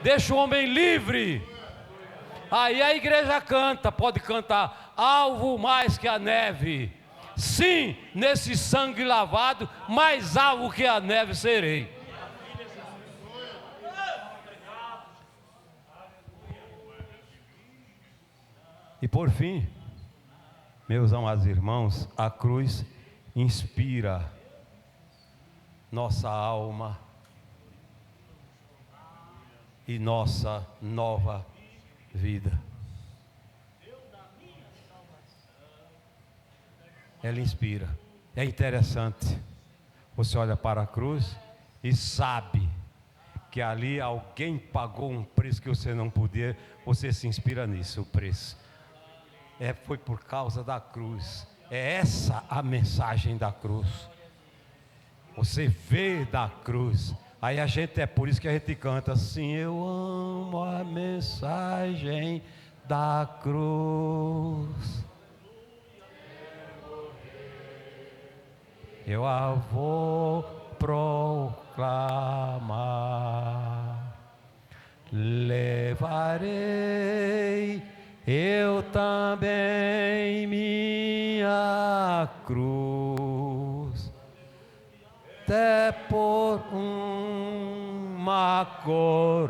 deixa o homem livre. Aí a igreja canta, pode cantar alvo mais que a neve. Sim, nesse sangue lavado, mais alvo que a neve serei. E por fim, meus amados irmãos, a cruz inspira nossa alma e nossa nova vida. Ela inspira. É interessante. Você olha para a cruz e sabe que ali alguém pagou um preço que você não podia. Você se inspira nisso, o preço. Foi por causa da cruz. É essa a mensagem da cruz. Você vê da cruz. Aí é por isso que a gente canta assim: eu amo a mensagem da cruz. Eu a vou proclamar. Levarei eu também minha cruz, até por uma coroa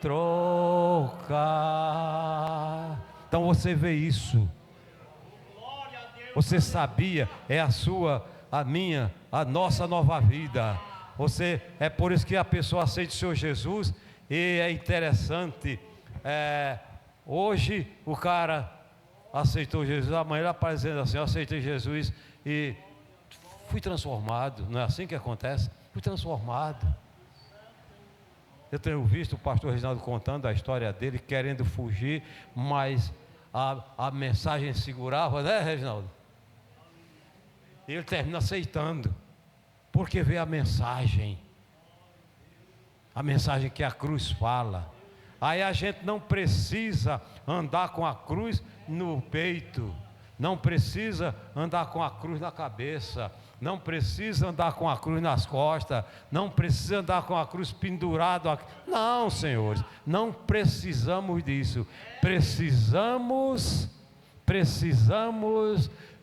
trocar. Então você vê isso. Você sabia, é a sua, a minha, a nossa nova vida. É por isso que a pessoa aceita o Senhor Jesus. E é interessante, hoje o cara aceitou Jesus, amanhã ele aparece dizendo assim: eu aceitei Jesus e fui transformado. Não é assim que acontece? Fui transformado. Eu tenho visto o pastor Reginaldo contando a história dele, querendo fugir, mas a mensagem segurava, né, Reginaldo? E ele termina aceitando, porque vê a mensagem que a cruz fala. Aí a gente não precisa andar com a cruz no peito, não precisa andar com a cruz na cabeça, não precisa andar com a cruz nas costas, não precisa andar com a cruz pendurado aqui. Não, senhores, não precisamos disso. Precisamos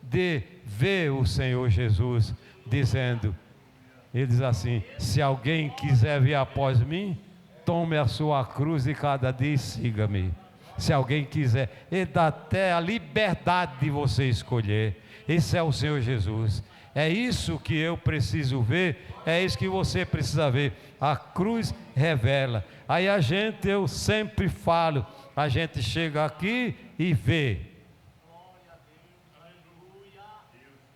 de ver o Senhor Jesus dizendo, ele diz assim: se alguém quiser vir após mim, tome a sua cruz de cada dia e siga-me. Se alguém quiser, ele dá até a liberdade de você escolher. Esse é o Senhor Jesus. É isso que eu preciso ver, é isso que você precisa ver. A cruz revela. Aí eu sempre falo, a gente chega aqui e vê.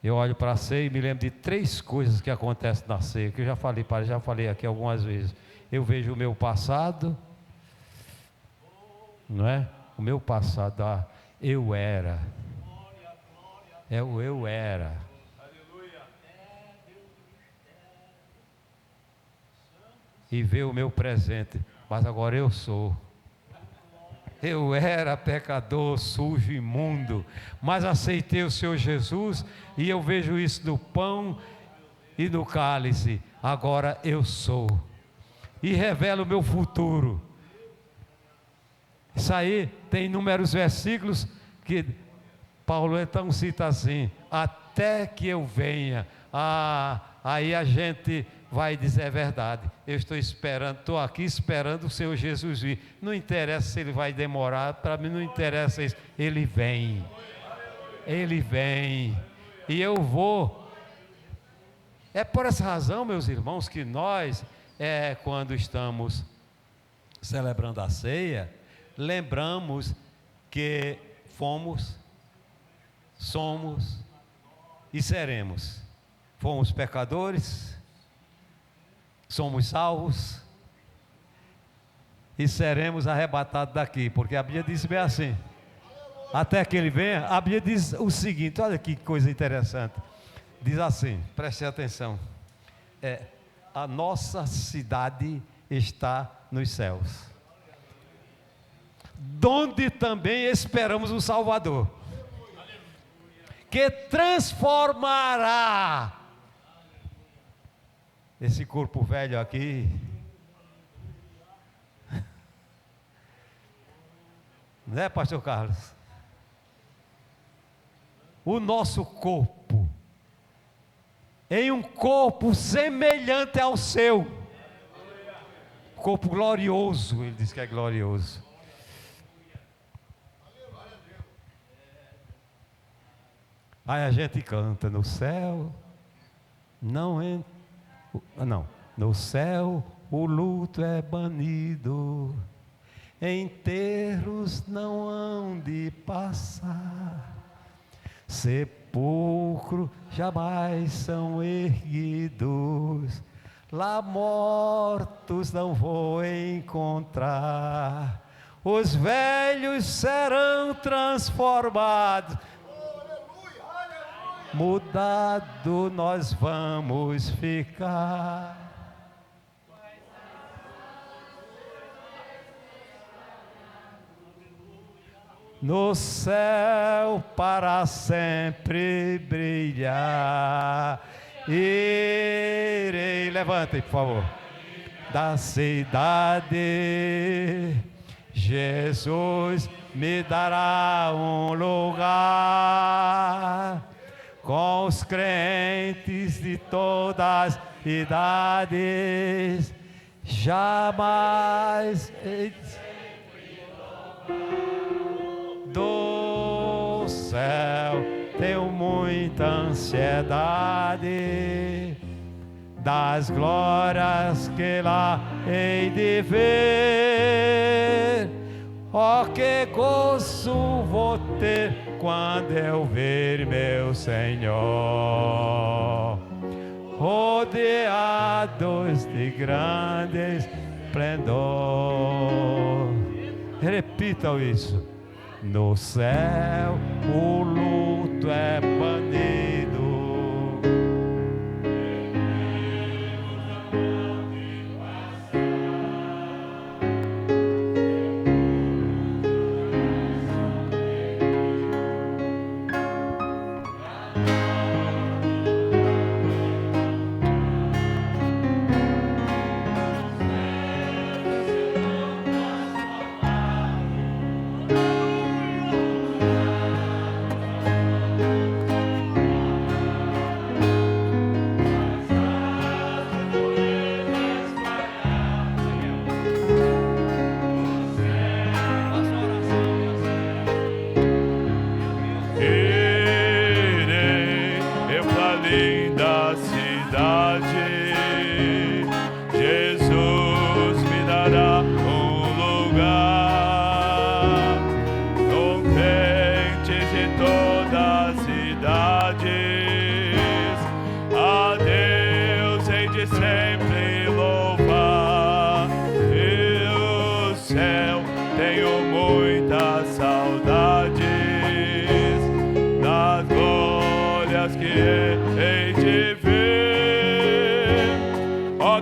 Eu olho para a ceia e me lembro de 3 coisas que acontecem na ceia, que eu já falei aqui algumas vezes. Eu vejo o meu passado, não é? O meu passado, eu era. É o eu era. E ver o meu presente, mas agora eu sou. Eu era pecador, sujo, imundo, mas aceitei o Senhor Jesus e eu vejo isso do pão e do cálice. Agora eu sou e revela o meu futuro. Isso aí tem inúmeros versículos que Paulo então cita assim: até que eu venha. Aí a gente vai dizer a verdade. Eu estou esperando, estou aqui esperando o Senhor Jesus vir. Não interessa se ele vai demorar, para mim não interessa isso. Ele vem. Ele vem. E eu vou. É por essa razão, meus irmãos, que nós, quando estamos celebrando a ceia, lembramos que fomos, somos e seremos. Fomos pecadores, somos salvos e seremos arrebatados daqui, porque a Bíblia diz bem assim: até que ele venha. A Bíblia diz o seguinte, olha que coisa interessante, diz assim, preste atenção: a nossa cidade está nos céus, donde também esperamos o Salvador, que transformará esse corpo velho aqui, né, pastor Carlos? O nosso corpo em um corpo semelhante ao seu corpo glorioso. Ele diz que é glorioso. Aí a gente canta: no céu no céu o luto é banido, enterros não hão de passar, sepulcro jamais são erguidos, lá mortos não vou encontrar, os velhos serão transformados, mudado nós vamos ficar. No céu para sempre brilhar. Irei, levantem por favor, da cidade, Jesus me dará um lugar, com os crentes de todas as idades, jamais do céu tenho muita ansiedade, das glórias que lá hei de ver. Oh, que gozo vou ter quando eu ver meu Senhor, rodeados de grande esplendor. Repitam isso: no céu o luto é banido,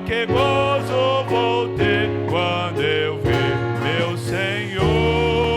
que gozo vou ter quando eu ver meu Senhor.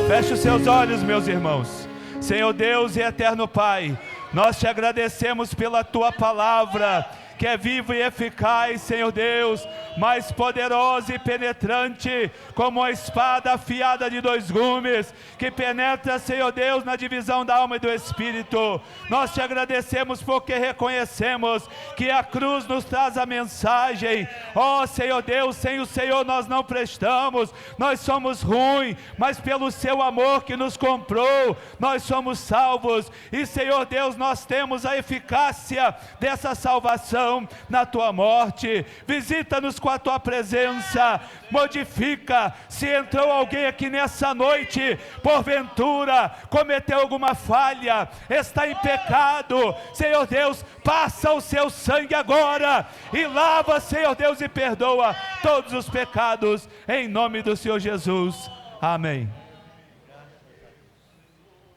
Feche os seus olhos, meus irmãos. Senhor Deus e eterno Pai, nós te agradecemos pela tua palavra, que é viva e eficaz, Senhor Deus, mais poderosa e penetrante, como uma espada afiada de 2 gumes, que penetra, Senhor Deus, na divisão da alma e do espírito. Nós te agradecemos porque reconhecemos que a cruz nos traz a mensagem. Ó Senhor Deus, sem o Senhor nós não prestamos, nós somos ruins, mas pelo seu amor que nos comprou, nós somos salvos. E Senhor Deus, nós temos a eficácia dessa salvação na tua morte. Visita-nos com a tua presença, modifica. Se entrou alguém aqui nessa noite, porventura cometeu alguma falha, está em pecado, Senhor Deus, passa o seu sangue agora e lava, Senhor Deus, e perdoa todos os pecados, em nome do Senhor Jesus, amém.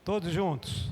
Todos juntos.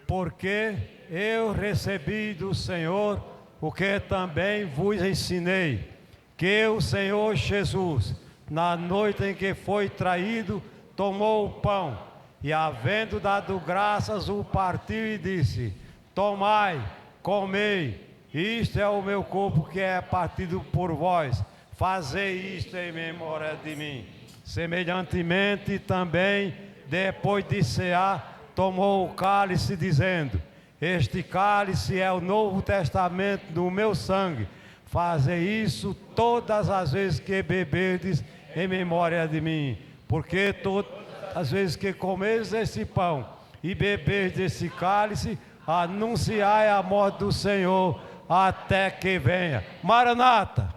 Porque eu recebi do Senhor o que também vos ensinei, que o Senhor Jesus, na noite em que foi traído, tomou o pão, e havendo dado graças, o partiu e disse: tomai, comei, isto é o meu corpo que é partido por vós, fazei isto em memória de mim. Semelhantemente também, depois de cear, tomou o cálice, dizendo: este cálice é o Novo Testamento do meu sangue. Fazei isso todas as vezes que beberdes em memória de mim. Porque todas as vezes que comeis esse pão e beberdes esse cálice, anunciai a morte do Senhor até que venha. Maranata!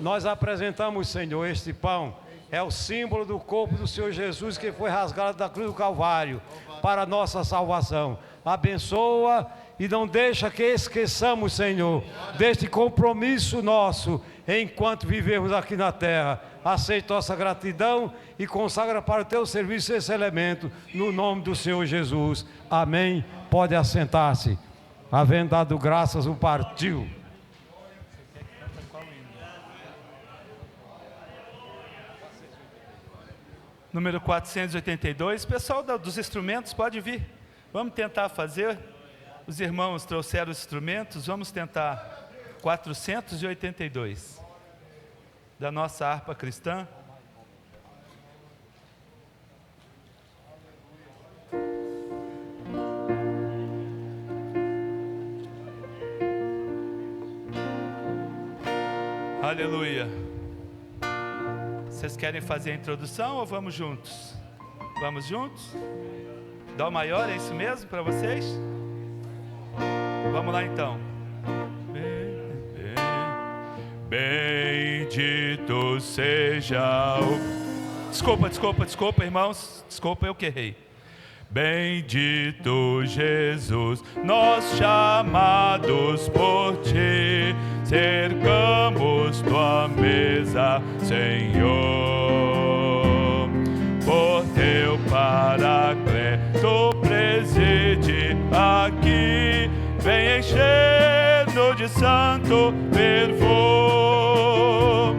Nós apresentamos, Senhor, este pão. É o símbolo do corpo do Senhor Jesus, que foi rasgado da cruz do Calvário para a nossa salvação. Abençoa e não deixa que esqueçamos, Senhor, deste compromisso nosso enquanto vivemos aqui na terra. Aceita nossa gratidão e consagra para o teu serviço esse elemento, no nome do Senhor Jesus. Amém. Pode assentar-se. Havendo dado graças, o partiu. Número 482, pessoal dos instrumentos, pode vir. Vamos tentar fazer. Os irmãos trouxeram os instrumentos, vamos tentar. 482, da nossa harpa cristã. Aleluia. Vocês querem fazer a introdução ou vamos juntos? Vamos juntos? Dó maior, é isso mesmo para vocês? Vamos lá então. Bendito seja o... Desculpa, irmãos. Desculpa, eu que errei. Bendito Jesus, nós chamados por ti, cercamos tua mesa, Senhor. Por teu paracleto preside aqui, vem enchendo de santo fervor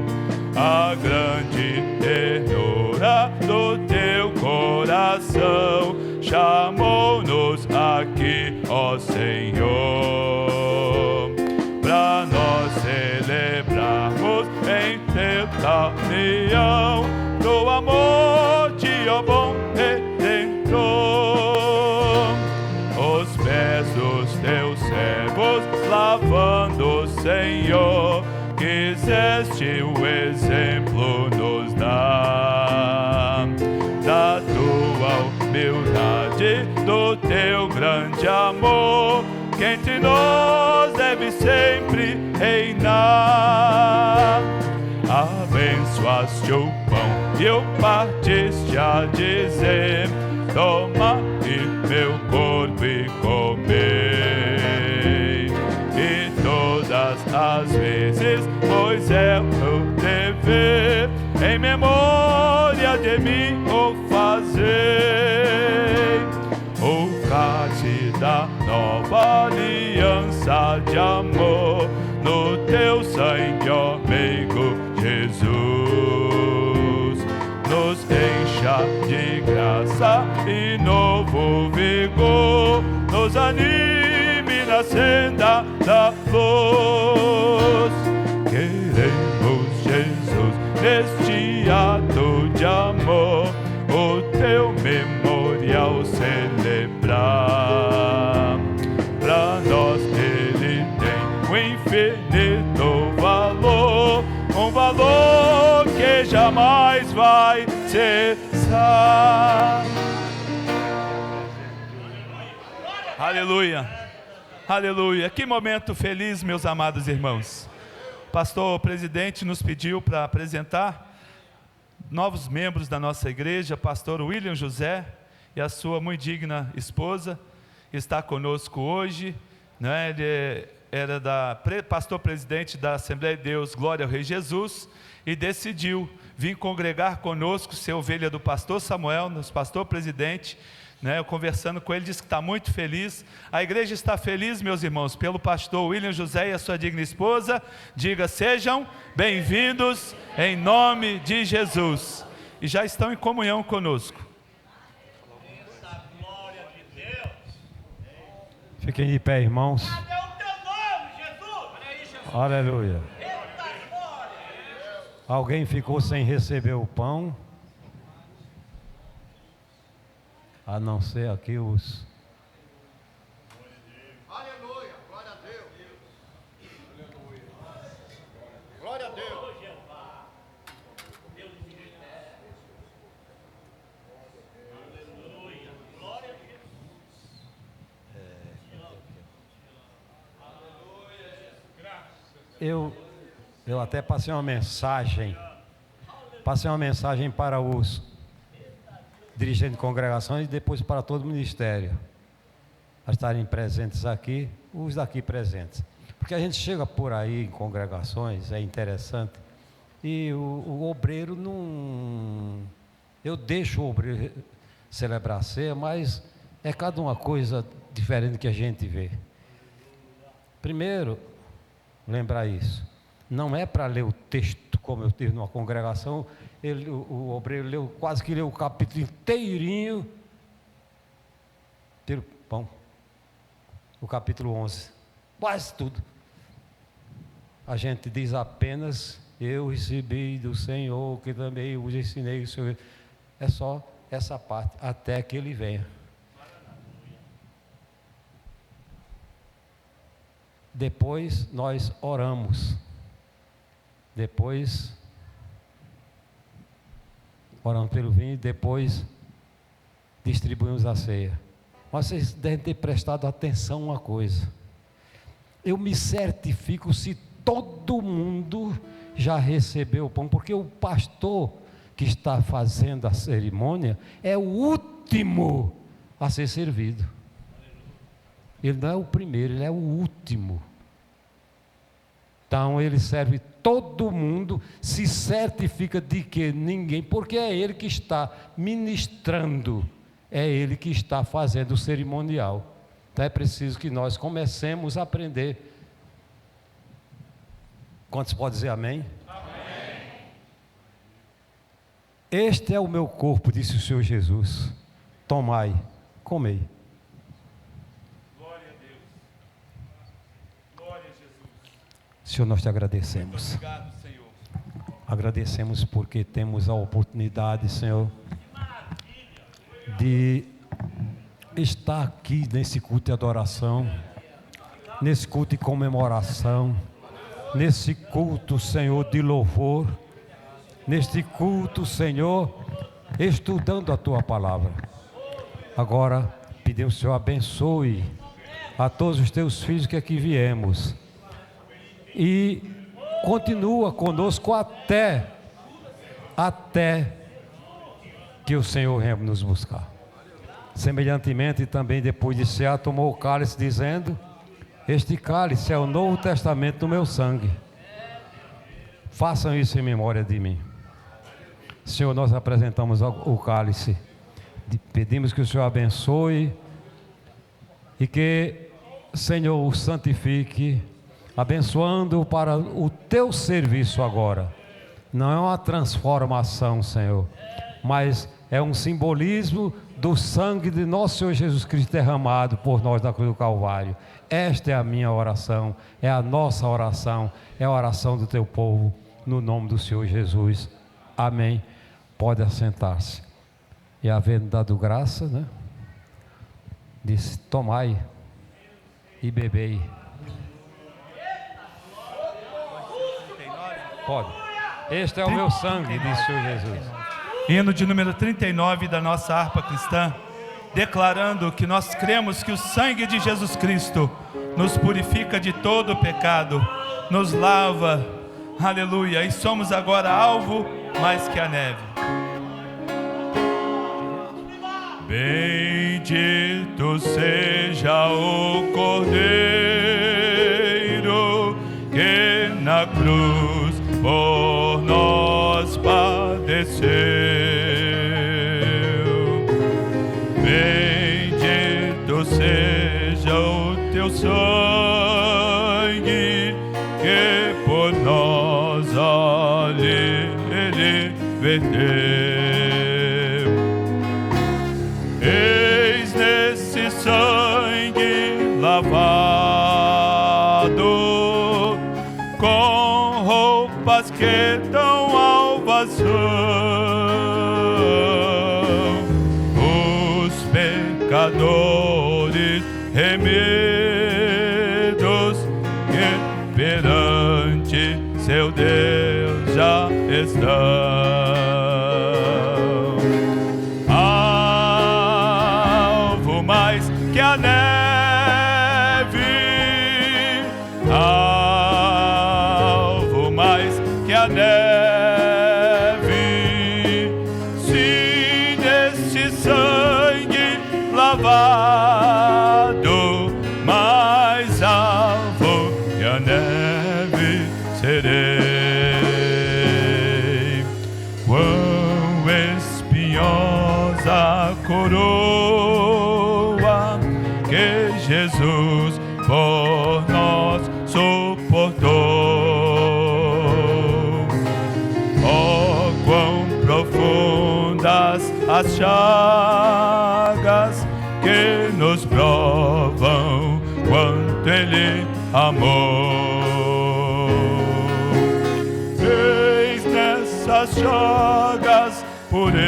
a grande ternura do teu coração. Chamou-nos aqui, ó Senhor, para nós celebrarmos em teu união, no amor de ó bom Redentor. Os pés dos teus servos lavando, Senhor, quiseste o exemplo nos dar da tua humildade, do teu grande amor, que entre nós deve sempre reinar. Abençoaste o pão e o partiste a dizer: toma meu corpo e comei. E todas as vezes, pois é o dever, em memória de mim o fazer. O cálice da nova aliança de amor, no teu sangue, ó meigo Jesus, nos enche dia de graça e novo vigor nos anime na senda da luz. Queremos, Jesus, neste ato de amor, o teu memorial celebrar. Pra nós ele tem um infinito valor, um valor que jamais vai cessar. Aleluia, aleluia. Que momento feliz, meus amados irmãos. O pastor presidente nos pediu para apresentar novos membros da nossa igreja, pastor William José e a sua muito digna esposa, está conosco hoje, né? Ele era pastor presidente da Assembleia de Deus Glória ao Rei Jesus e decidiu vir congregar conosco, ser ovelha do pastor Samuel, nosso pastor presidente, né? Eu conversando com ele, disse que está muito feliz. A igreja está feliz, meus irmãos, pelo pastor William José e a sua digna esposa. Diga, sejam bem-vindos em nome de Jesus. E já estão em comunhão conosco. Fiquem de pé, irmãos. Aleluia. Alguém ficou sem receber o pão? A não ser aqui os... Aleluia, glória a Deus. Glória a Deus. Eu até passei uma mensagem para os dirigentes de congregações e depois para todo o ministério, a estarem presentes aqui, os daqui presentes. Porque a gente chega por aí em congregações, é interessante, e o obreiro não... Eu deixo o obreiro celebrar a ceia, mas é cada uma coisa diferente que a gente vê. Primeiro, lembrar isso, não é para ler o texto, como eu tive numa congregação, o obreiro quase que leu o capítulo inteirinho, pelo pão, o capítulo 11, quase tudo. A gente diz apenas, eu recebi do Senhor, que também vos ensinei o Senhor. É só essa parte, até que Ele venha. Depois nós oramos. Depois oramos pelo vinho, depois distribuímos a ceia. Mas vocês devem ter prestado atenção a uma coisa. Eu me certifico se todo mundo já recebeu o pão, porque o pastor que está fazendo a cerimônia é o último a ser servido. Ele não é o primeiro, ele é o último. Então ele serve todo mundo, se certifica de que ninguém, porque é ele que está ministrando, é ele que está fazendo o cerimonial. Então é preciso que nós comecemos a aprender. Quantos podem dizer amém? Amém. Este é o meu corpo, disse o Senhor Jesus. Tomai, comei. Senhor, nós te agradecemos. Obrigado, Senhor. Agradecemos porque temos a oportunidade, Senhor, de estar aqui nesse culto de adoração, nesse culto de comemoração, nesse culto, Senhor, de louvor, neste culto, Senhor, estudando a Tua palavra. Agora, pedimos, Senhor, abençoe a todos os Teus filhos que aqui viemos. E continua conosco até que o Senhor venha nos buscar. Semelhantemente, também depois de cear, tomou o cálice, dizendo: este cálice é o Novo Testamento do meu sangue. Façam isso em memória de mim. Senhor, nós apresentamos o cálice, pedimos que o Senhor abençoe e que, Senhor, o santifique, abençoando para o teu serviço agora. Não é uma transformação, Senhor, mas é um simbolismo do sangue de nosso Senhor Jesus Cristo derramado por nós na cruz do Calvário. Esta é a minha oração, é a nossa oração, é a oração do teu povo, no nome do Senhor Jesus. Amém. Pode assentar-se. E havendo dado graça, né, disse: tomai e bebei. Pode. Este é o meu sangue, disse o Senhor Jesus. Hino de número 39 da nossa harpa cristã, declarando que nós cremos que o sangue de Jesus Cristo nos purifica de todo o pecado, nos lava, aleluia, e somos agora alvo mais que a neve. Bendito seja o Cordeiro que na cruz por nós padeceu. Bendito seja o teu sangue que por nós ali ele verteu. Eis nesse sangue lavado, com roupas que tão alvas são, os pecadores remidos que perante seu Deus já estão. Alvo mais que a neve, alvo mais que a neve, sim, desse sangue lavado, mais alvo que a neve serei. Quão espinhosa coroa que Jesus por nós suportou. Oh, quão profundas as chagas que nos provam quanto Ele amou. Eis nessas chagas pureza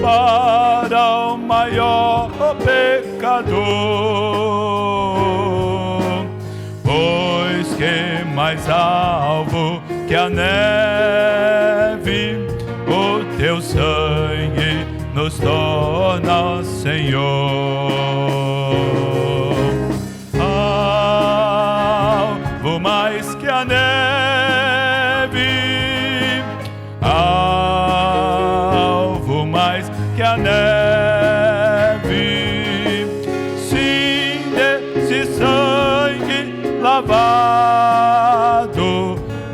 para o maior pecador, pois que mais alvo que a neve, o teu sangue nos torna, Senhor. Alvo mais que a neve, alvo mais que a neve, sim, desse sangue lavado,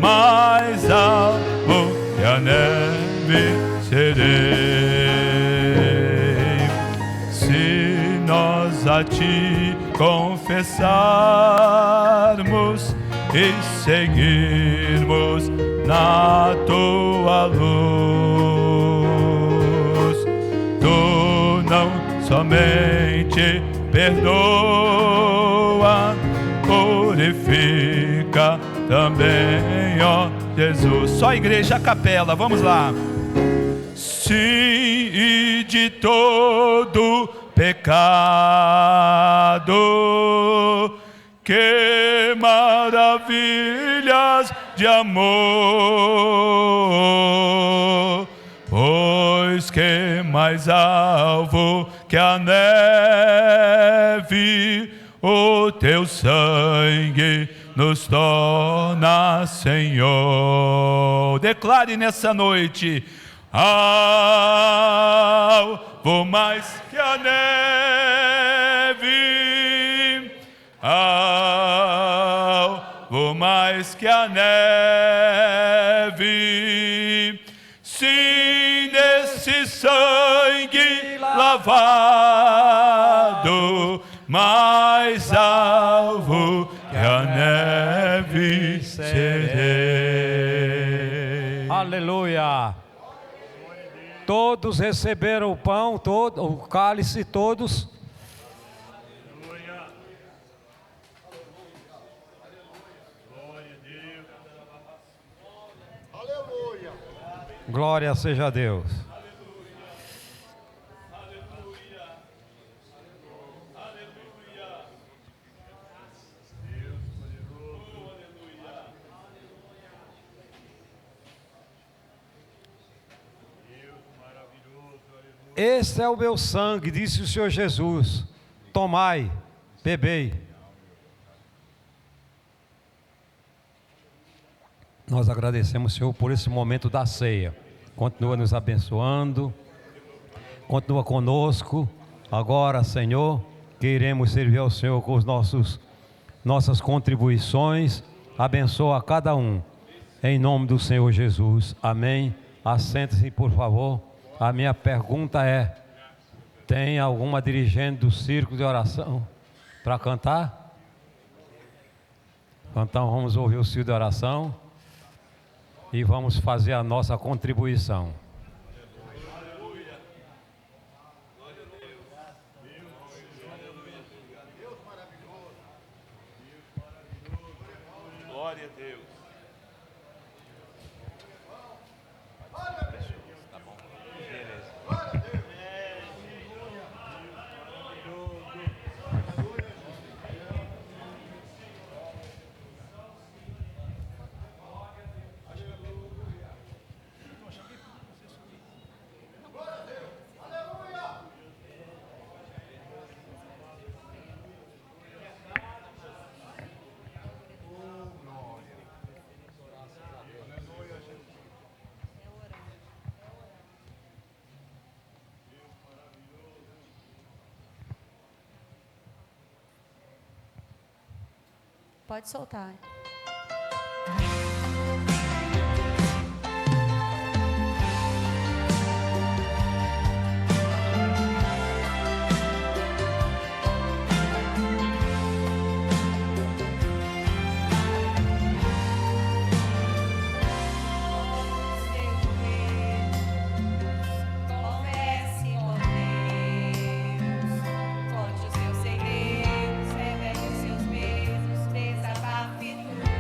mais alvo que a neve serei. Se nós a ti confessarmos e seguirmos na tua luz, tu não somente perdoa, purifica também, ó Jesus. Só a igreja, a capela, vamos lá. Sim, e de todo pecado, que maravilhas de amor, pois que mais alvo que a neve, o teu sangue nos torna, Senhor. Declare nessa noite: alvo mais que a neve, alvo mais que a neve, sim, nesse sangue lavado, mais alvo que a neve serei. Aleluia. Todos receberam o pão, o cálice, todos. Glória seja a Deus. Este é o meu sangue, disse o Senhor Jesus. Tomai, bebei. Nós agradecemos, Senhor, por esse momento da ceia. Continua nos abençoando, continua conosco. Agora, Senhor, queremos servir ao Senhor com nossas contribuições. Abençoa a cada um, em nome do Senhor Jesus. Amém. Assente-se, por favor. A minha pergunta é: tem alguma dirigente do círculo de oração para cantar? Então vamos ouvir o círculo de oração e vamos fazer a nossa contribuição. Glória a Deus. Pode soltar. Conte os seus segredos, revele os seus medos, desabafe tudo.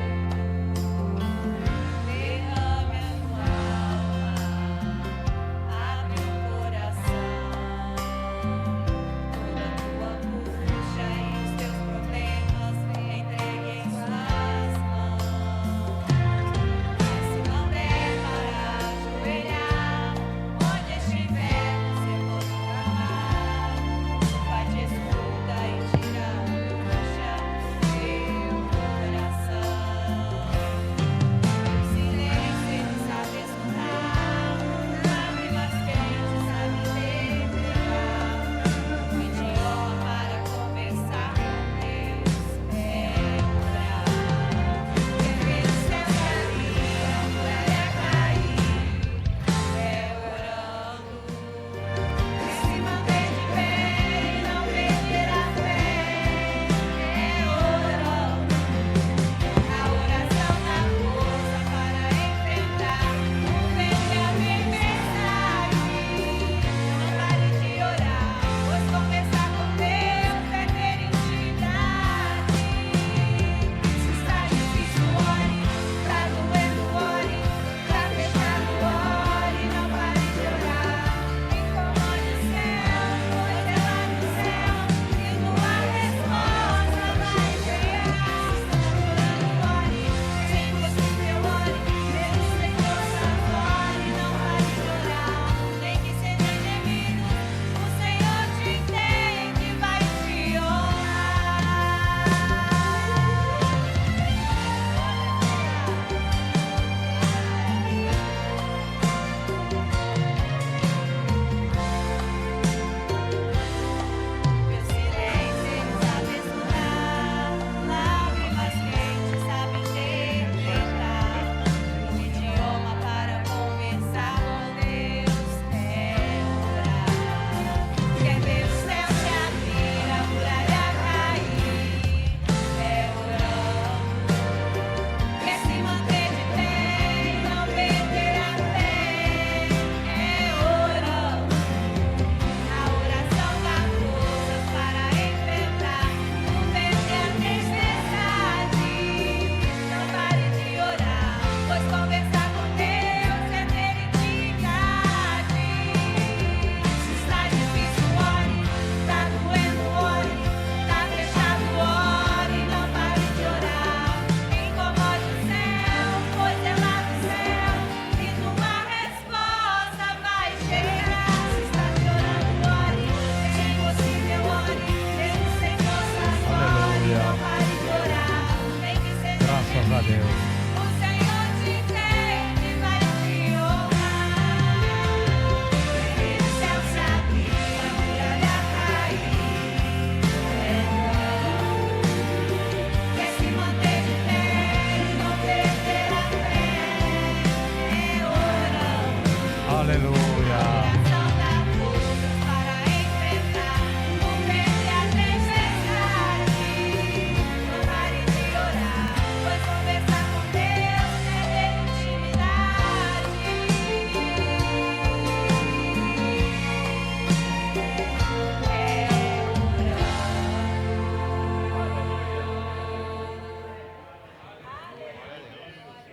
Aleluia.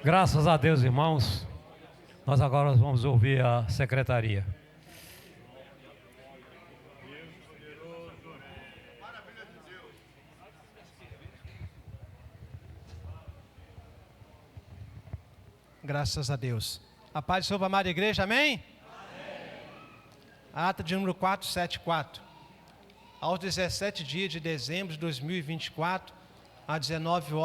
Graças a Deus, irmãos. Nós agora vamos ouvir a secretaria. Graças a Deus. A paz do Senhor, amada igreja, amém? Ata de número 474. Aos 17 dias de dezembro de 2024, às 19 horas.